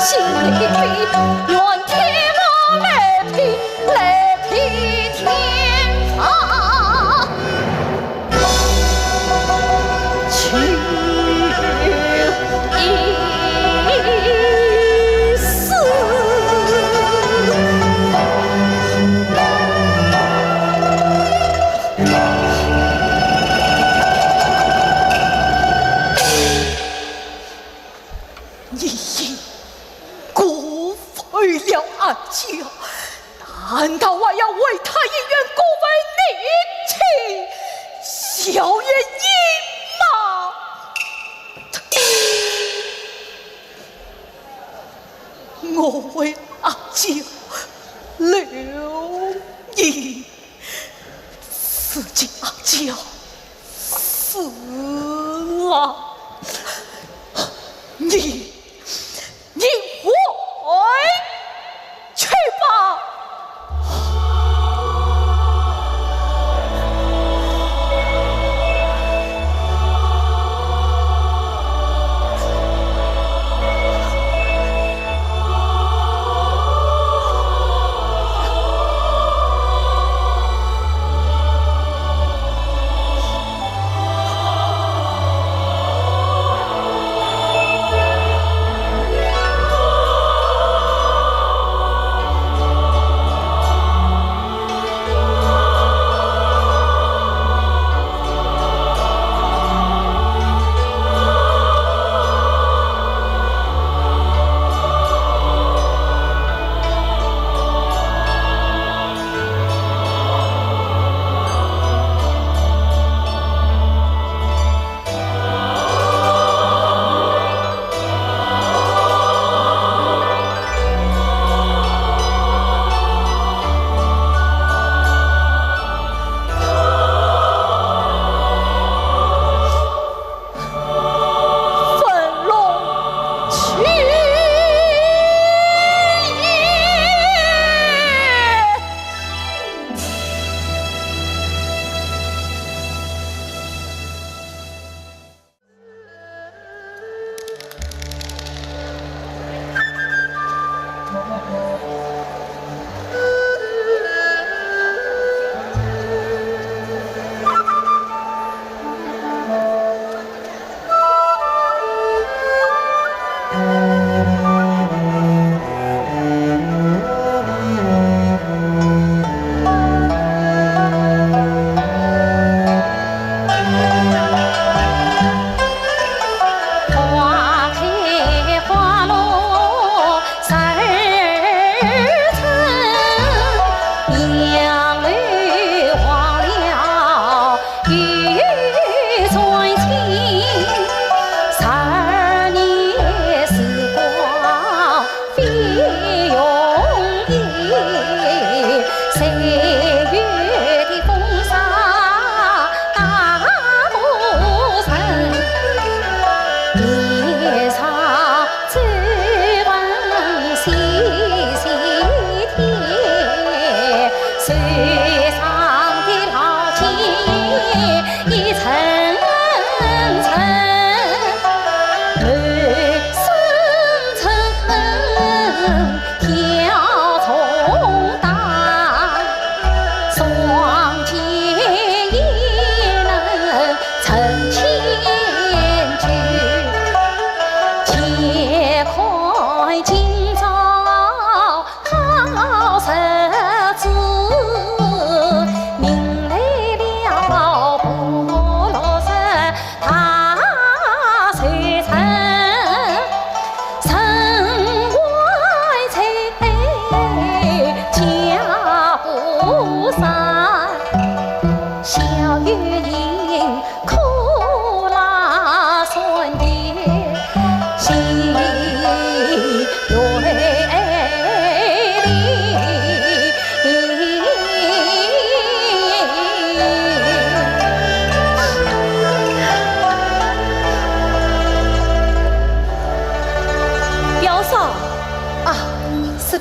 心里悲，愿天王来披天发，去一死。你辜负了俺家，难道我要为他一冤辜为你妻，小原因吗？我为俺家留你，自己俺家死了，你回去吧。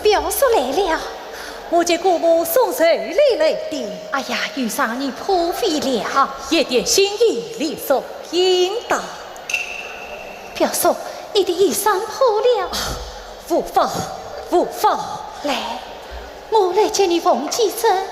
表叔来了，我见姑母送谁来的？哎呀，遇上你破费了，一点心意理所应当。表叔，你的衣裳破了，无法，无法。来，我来接你缝几针。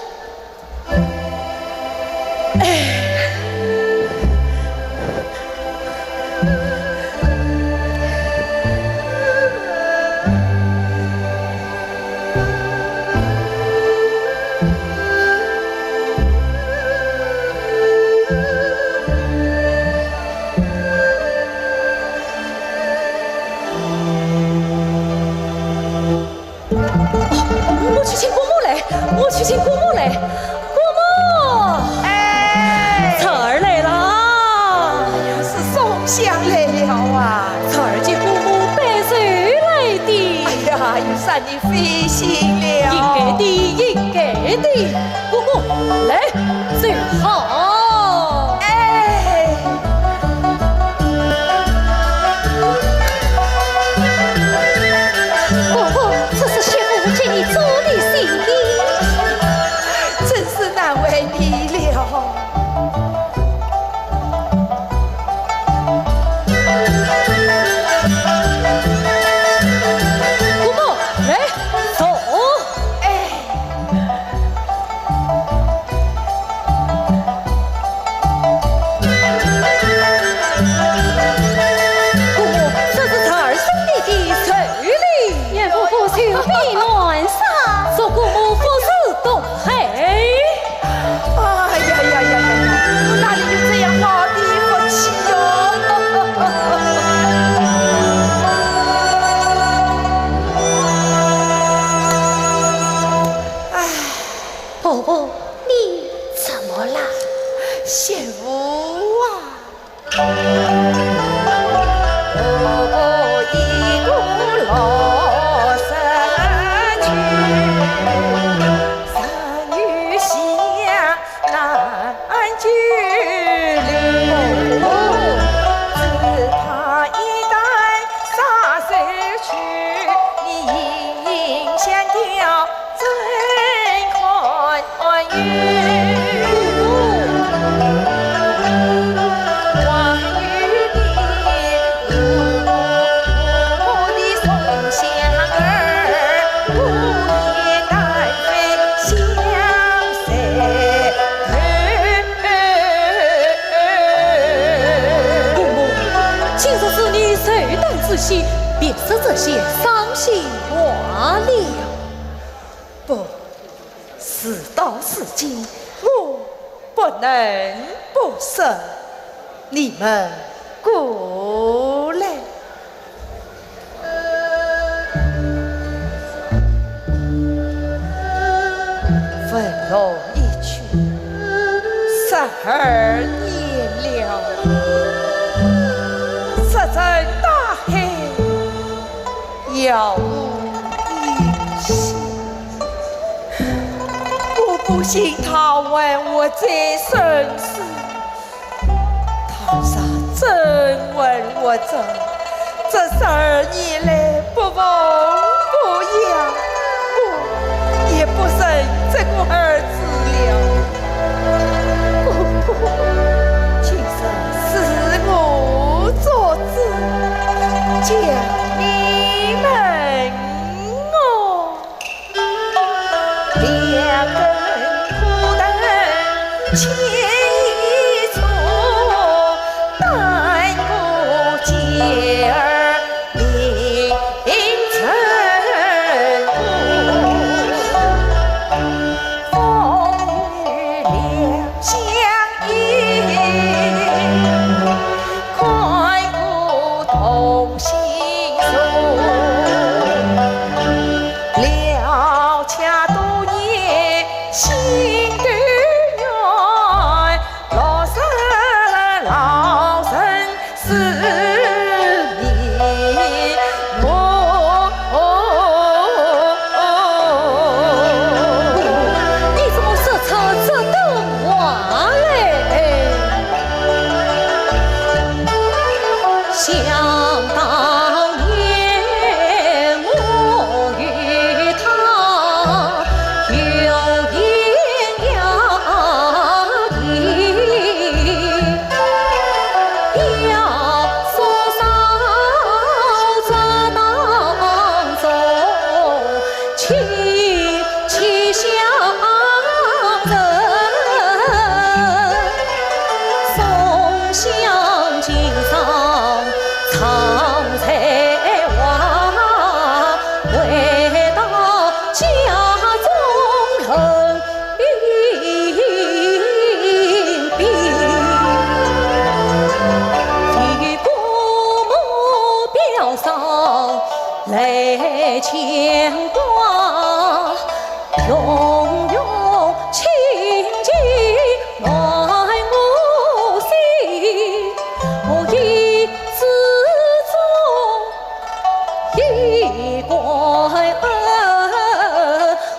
我去请姑母来，我去请姑母来，姑母，哎，彩儿来了，是宋香来了啊！彩儿接姑母带水来的，哎呀，有啥你费心了？应该的，应该的，姑母来，最好。哎，婆婆，这是媳妇接你做的行李。真是难为你了。姑母来，走。哎，姑母，这是彩儿送你的彩礼，愿婆婆手臂暖上。祝姑母福寿东海。哎呀呀呀呀呀！我哪里有这样好的福气哟？哎，婆婆，你怎么了？媳妇啊，我一路老身去，生于乡难居留。自他一旦撒手去，你应相吊真宽裕。望与你我的宋香儿，不也单飞相随。姑母，今日是你寿诞之喜，别说这些伤心话了。不，事到如今，我不能不说。你们过来。分龙一曲12年了，石沉大海，杳无音信。我不信他问我这生死，堂上真问我这12年来不闻不养，我也不生这个儿子了。今生是我做主，叫你们两根苦灯牵一簇，待我姐儿明来牵挂，永永情情暖我心，我一字中一关恩，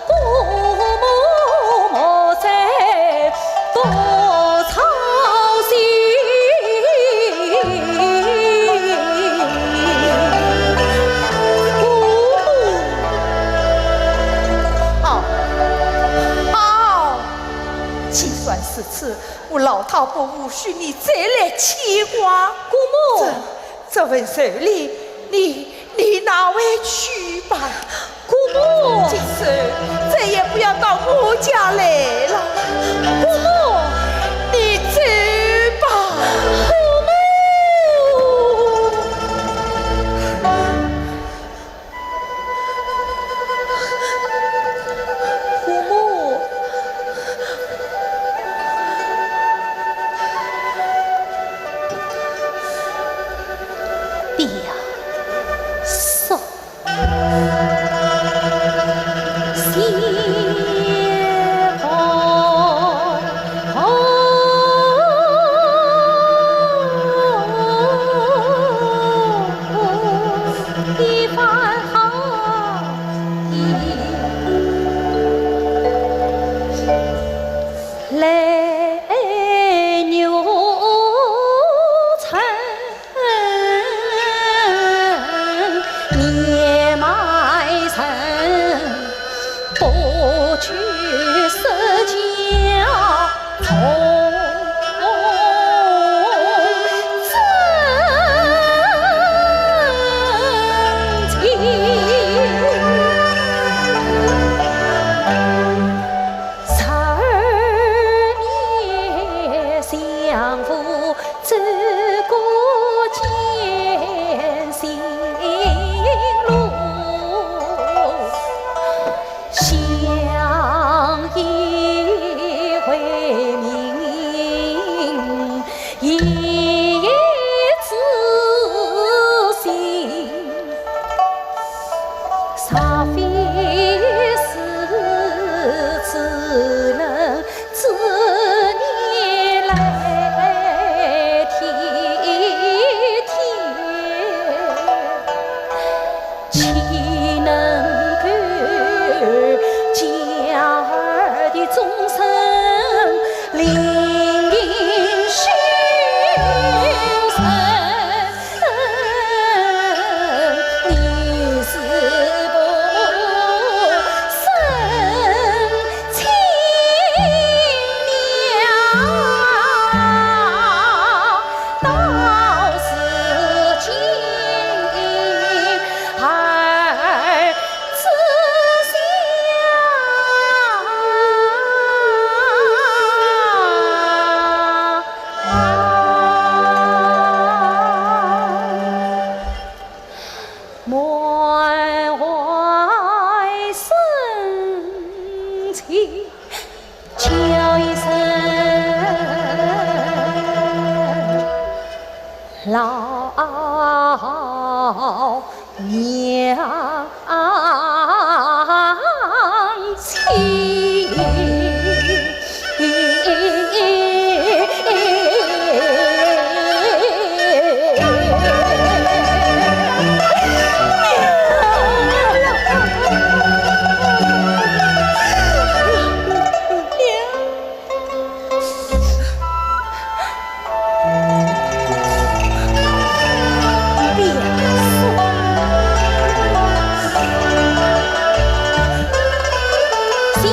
父母莫在多操心。就算是此，我老太婆无需你再来牵挂。姑母，这份手礼，你拿回去吧。姑母，今日再也不要到我家来了。姑母，你走吧。姑母，爹呀，送谢婆。一番好意，来牛城年迈身，不去舍家从。相扶走过艰辛路，相依为命，一自心，煞非是只能自念来体贴，岂能够家儿的终身另隐寻声？你是不生亲娘，倒是亲儿子满怀深情叫一声老娘亲。心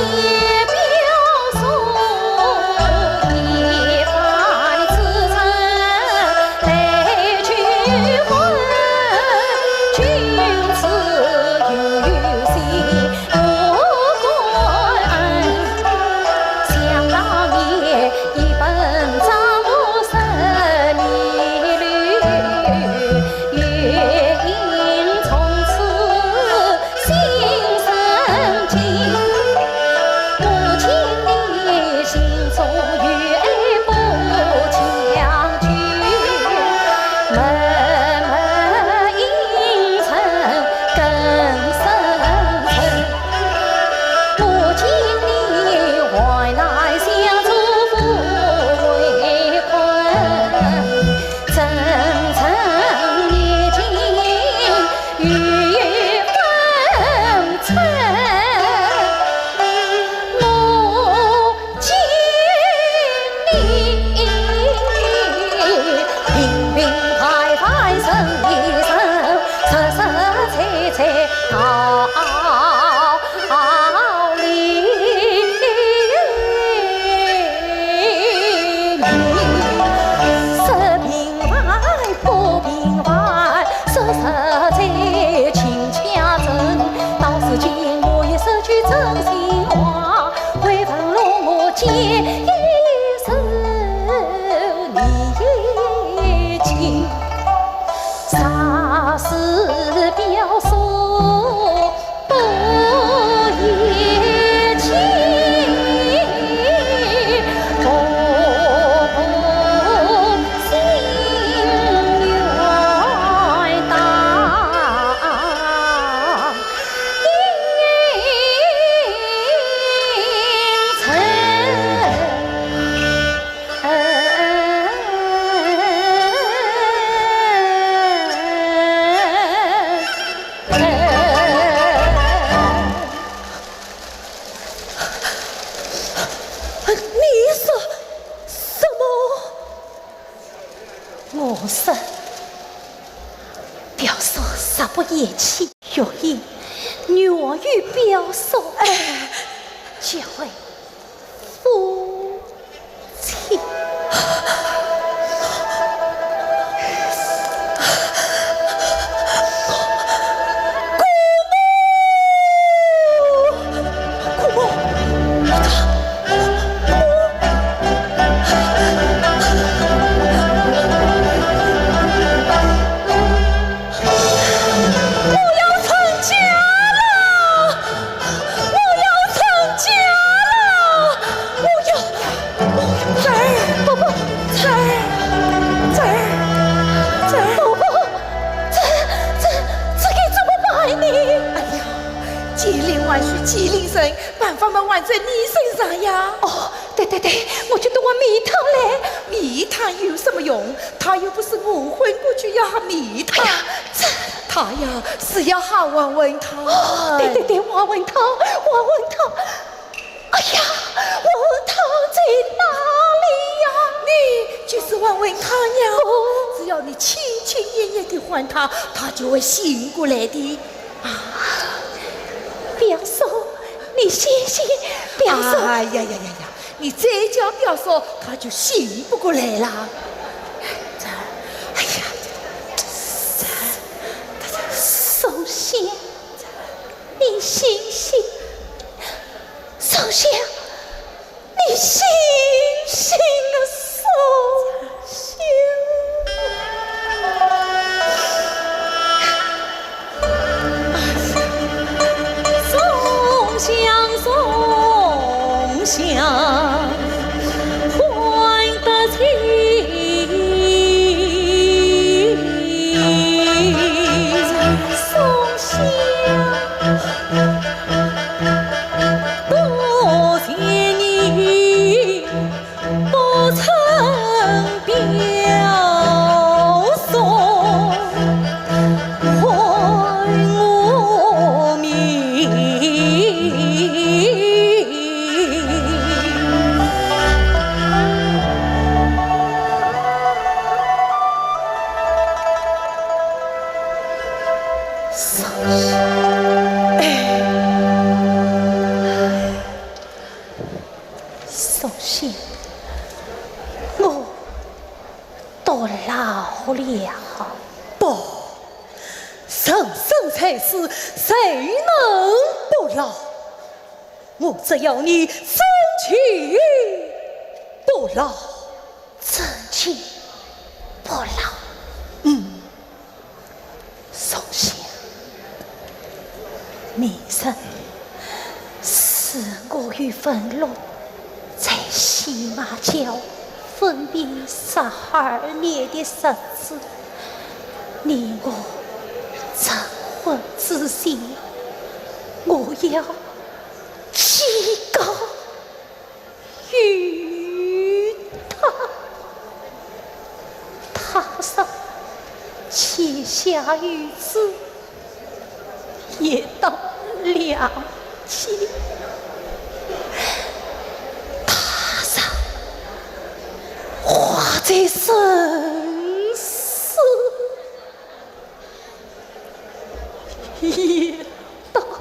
愿与表嫂结为夫妻。麒麟神，办法们玩在你身上呀！哦，对，我觉得我蜜糖嘞，蜜糖有什么用？他又不是我昏过去要蜜糖，他呀是要好王文涛。哦，对，王文涛。哎呀，王文涛在哪里呀？你就是王文涛呀！只要你轻轻言言地唤他，他就会醒过来的。表嫂，你醒醒，表嫂！哎呀，你再叫表嫂，他就醒不过来了。哎呀，首先，你醒醒，首先，你醒醒了，首先。松香换得情，松香多谢你不曾表送，还我命。首先，我到老了，不，人生在世，谁能不老？我只要你争取不老，争取不老。首先，明日是我与文龙在西马桥分别12年的日子，你我成婚之前，我要祈告于他上写下语字，也当了解。他上画在身上，也当了。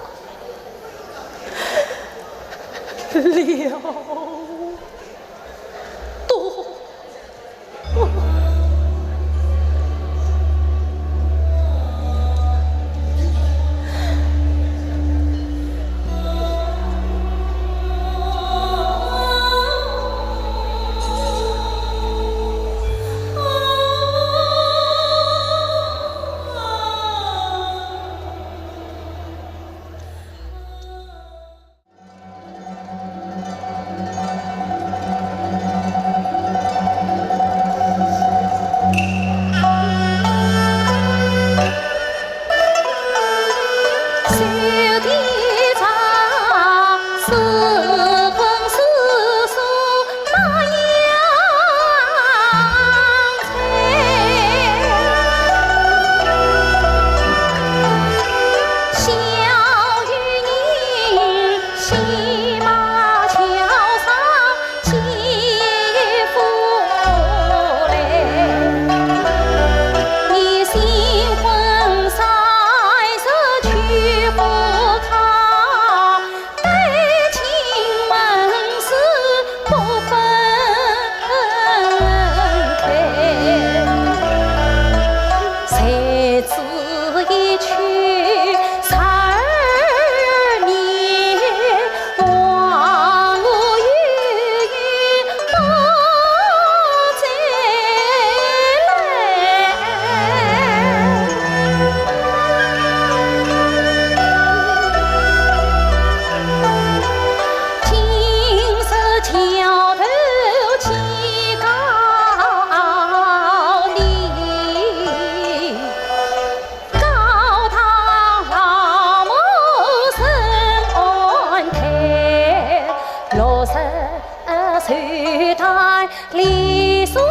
垂戴丽水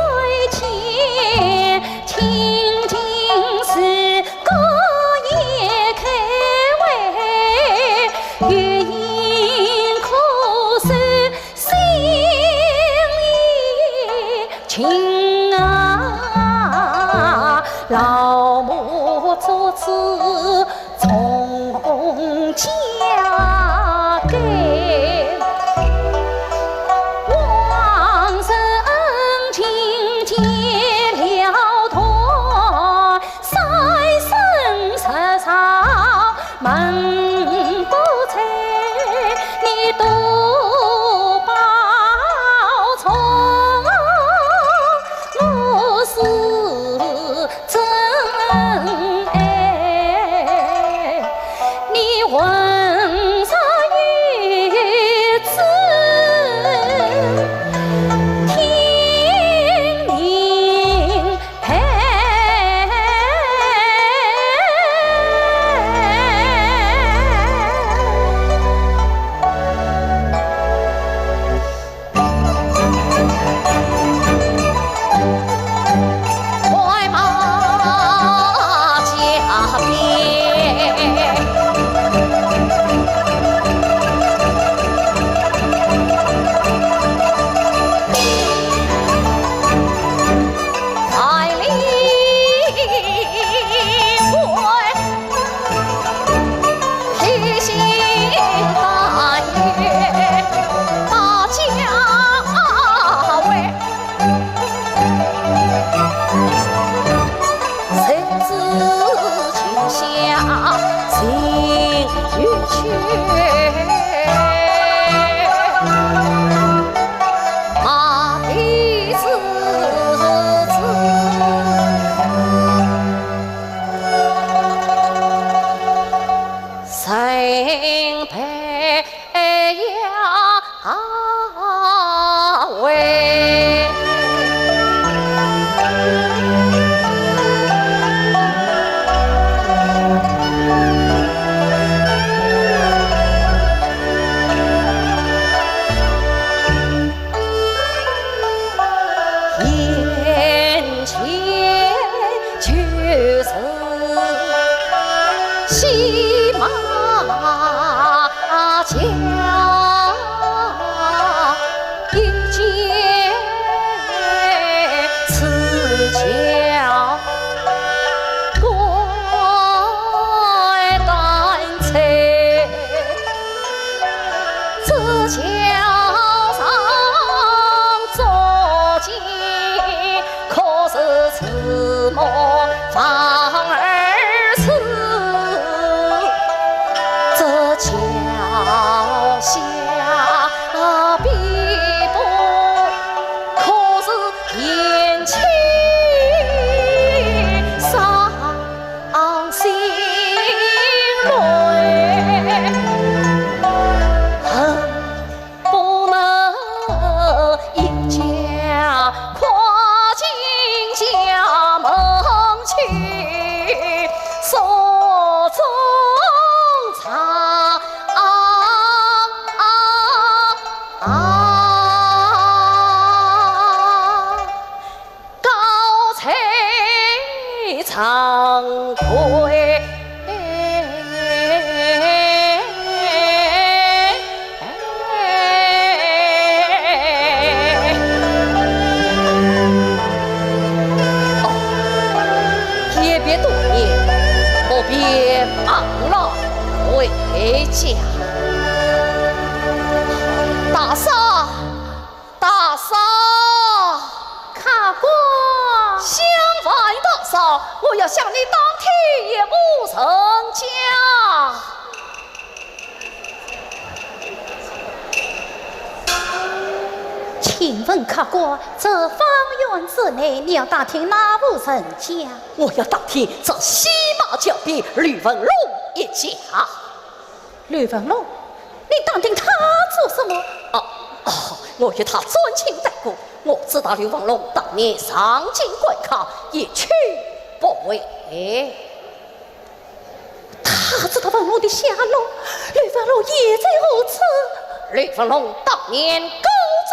前，青青是歌也开怀，月影可诉心意情啊，老母做此从家给。门不拆，你多保重，我是真爱。你问啥语子？听明白。西马桥一见此桥怪单车，这桥上坐骑可是此梦方儿似。桥下必不可是言情伤心泪，恨不能一家跨进家门去，手中藏高翠长腿。也别多言，不必忙了回家。大嫂，大嫂，卡过，相反大嫂，我要向你当天也不成家。请问卡过，这方圆之内，你要打听哪户人家？我要打听这西马角边吕文龙一家。吕文龙，你打听他做什么？我与他尊亲带故，我知道吕文龙当年上京观考，一去不回。他知道文龙的下落，吕文龙也在何处？吕文龙当年高中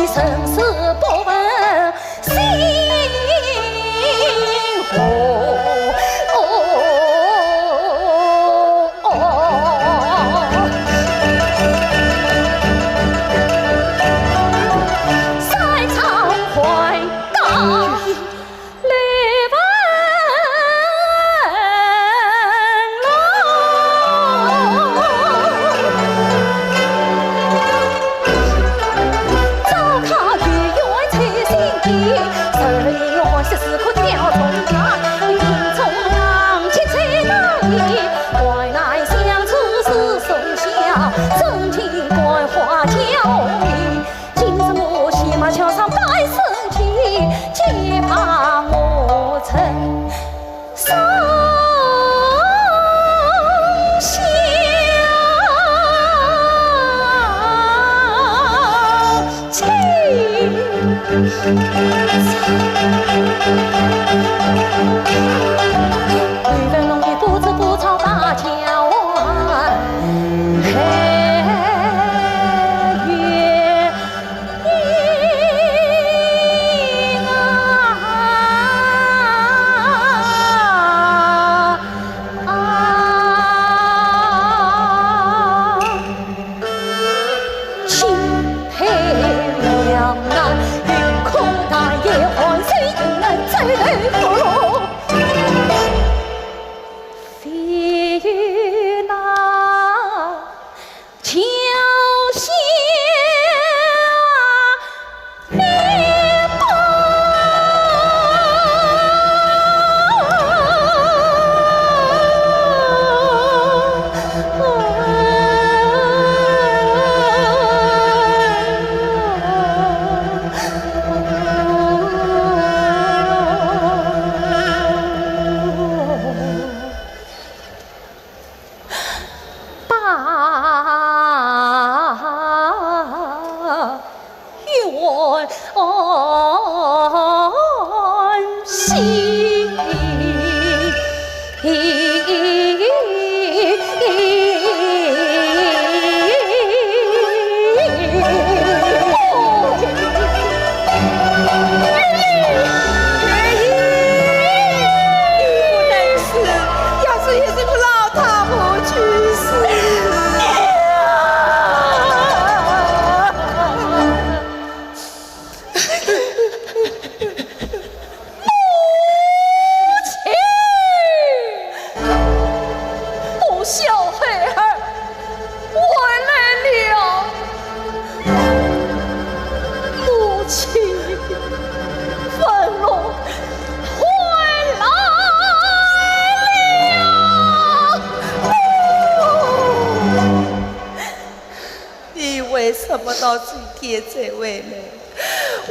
你生死不问心何？每分农业不知不操大家湾，黑月阴青黑两岸。最对不落，飞于那桥下面为什么到今天才回来？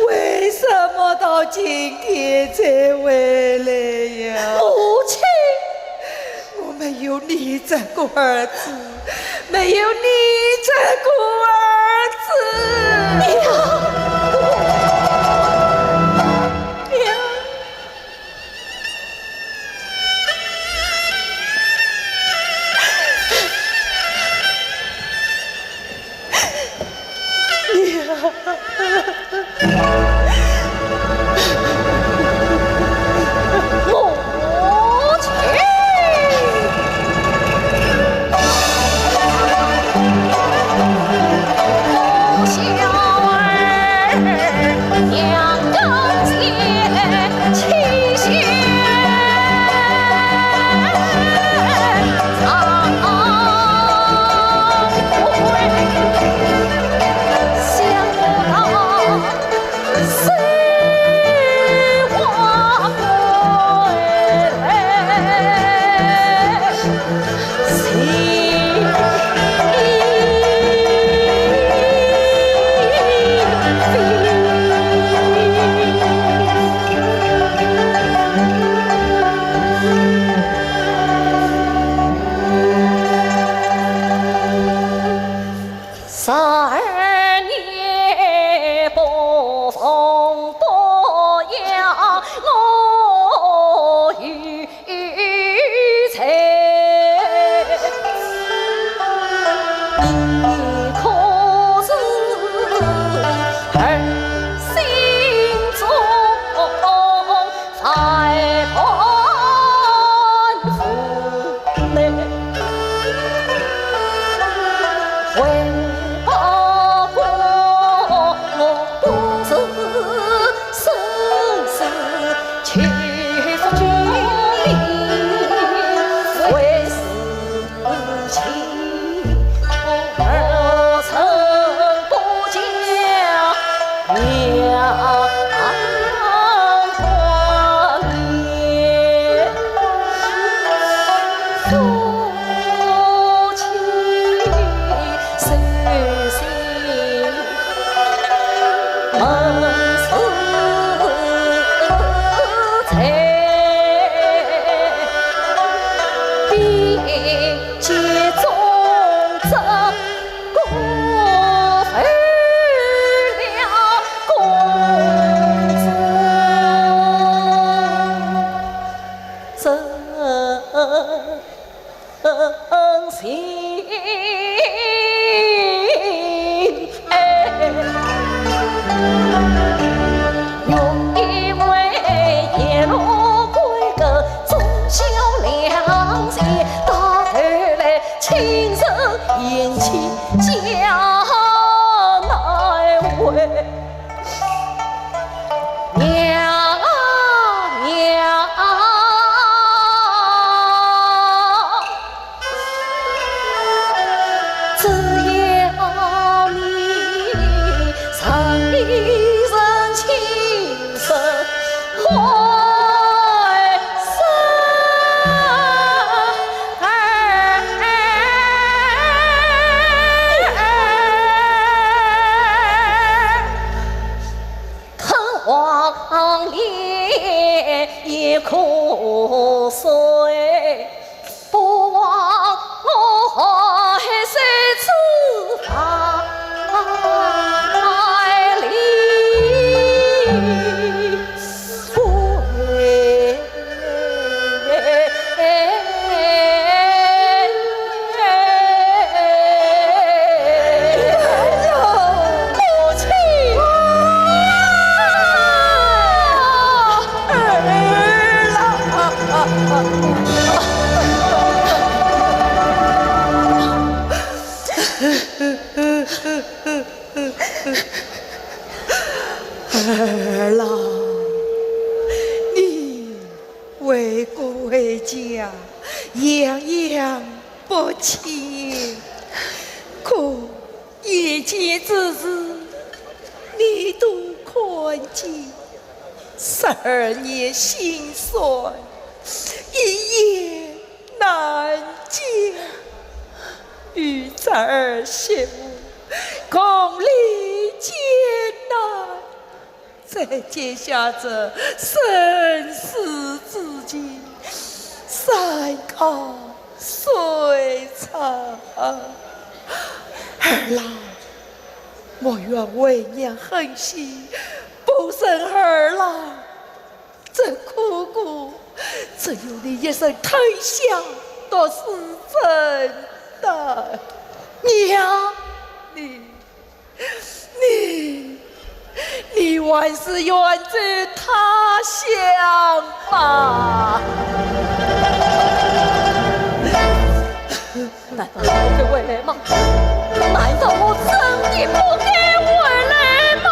为什么到今天才回来呀？母亲，我没有你这个儿子，没有你这个儿子。黄连一苦水，不枉我海水之法里儿郎，你为国为家，样样不轻。可一件之事，你都看见，12年心酸，一言难尽。与咱儿媳妇共历艰难，在接下这生死之间，山高水长。儿郎，我愿为娘狠心，不生儿郎。这苦果，只有你一声疼响，都是真的。娘，你还是远在他乡吧。难道我不该回来吗？难道我真的不该回来吗？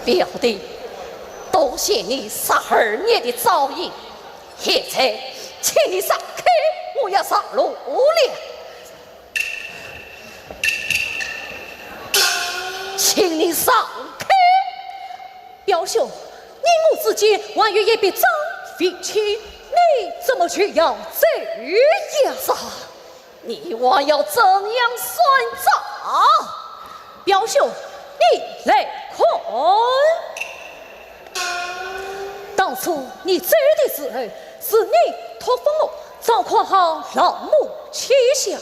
表弟，多谢你12年的照应，现在请你上开，我要上路了。请你上开，表兄，你我之间还有一笔账费清，你怎么却要这样子？你还要怎样算账？表兄，你来看，当初你走的时候，是你托付我掌管好老母气象。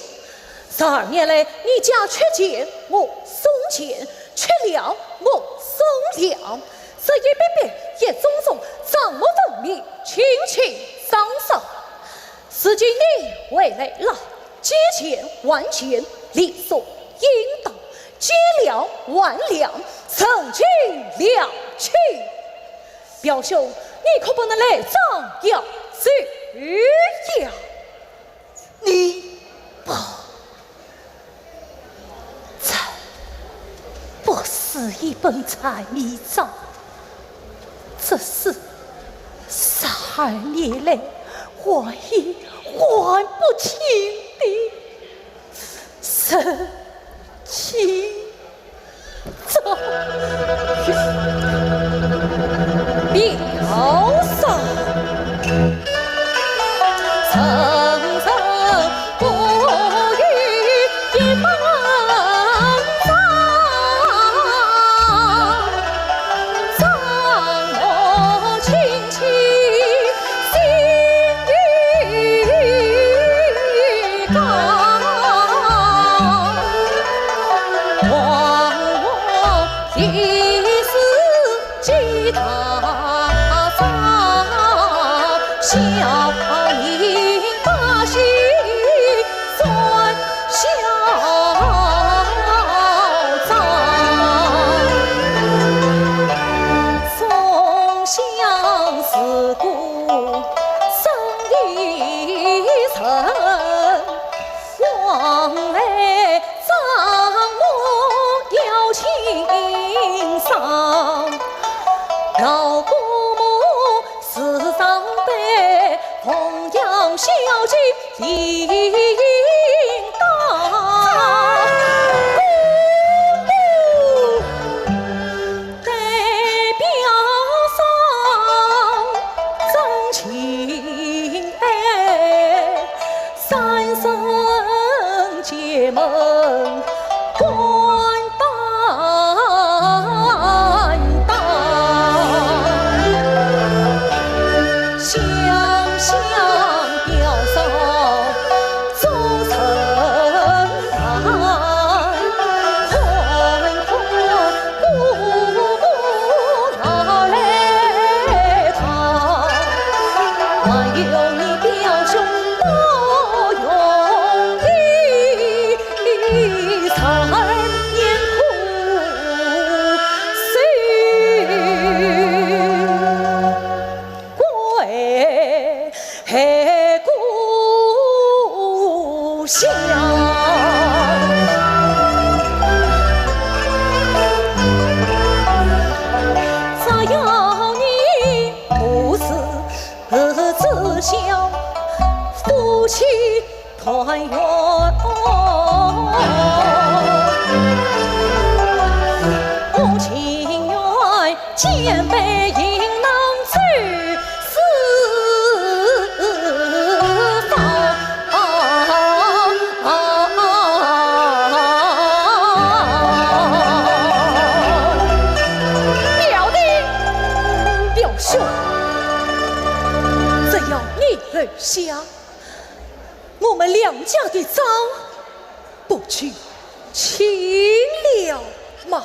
12年来，你家缺钱，我送钱；缺粮，我送粮。这一笔笔，一种种，账目分明，清清爽爽。如今你回来了，借钱还钱，理所应当；借粮还粮，成其了去。表兄，你可不能来张扬这样。你不，这不是一本财迷账，这是12年来我也还不清的生气账。表嫂，层层不语一般脏，脏我亲戚心与刚，望我一世吉他。小迎大喜算小葬，宋相思故生一层，往来葬我要清桑，老姑母死丧悲，弘扬孝敬理应当。代表上真情爱，三生结盟关担当，想想表嫂终成伴，宽宽姑母老来堂，还有你表兄多用力，三年苦归故乡。只要你不是自孝，夫妻团圆，我情愿肩背银囊去四方。表弟表兄，只要你儿下，我们两家的账不去清了吗？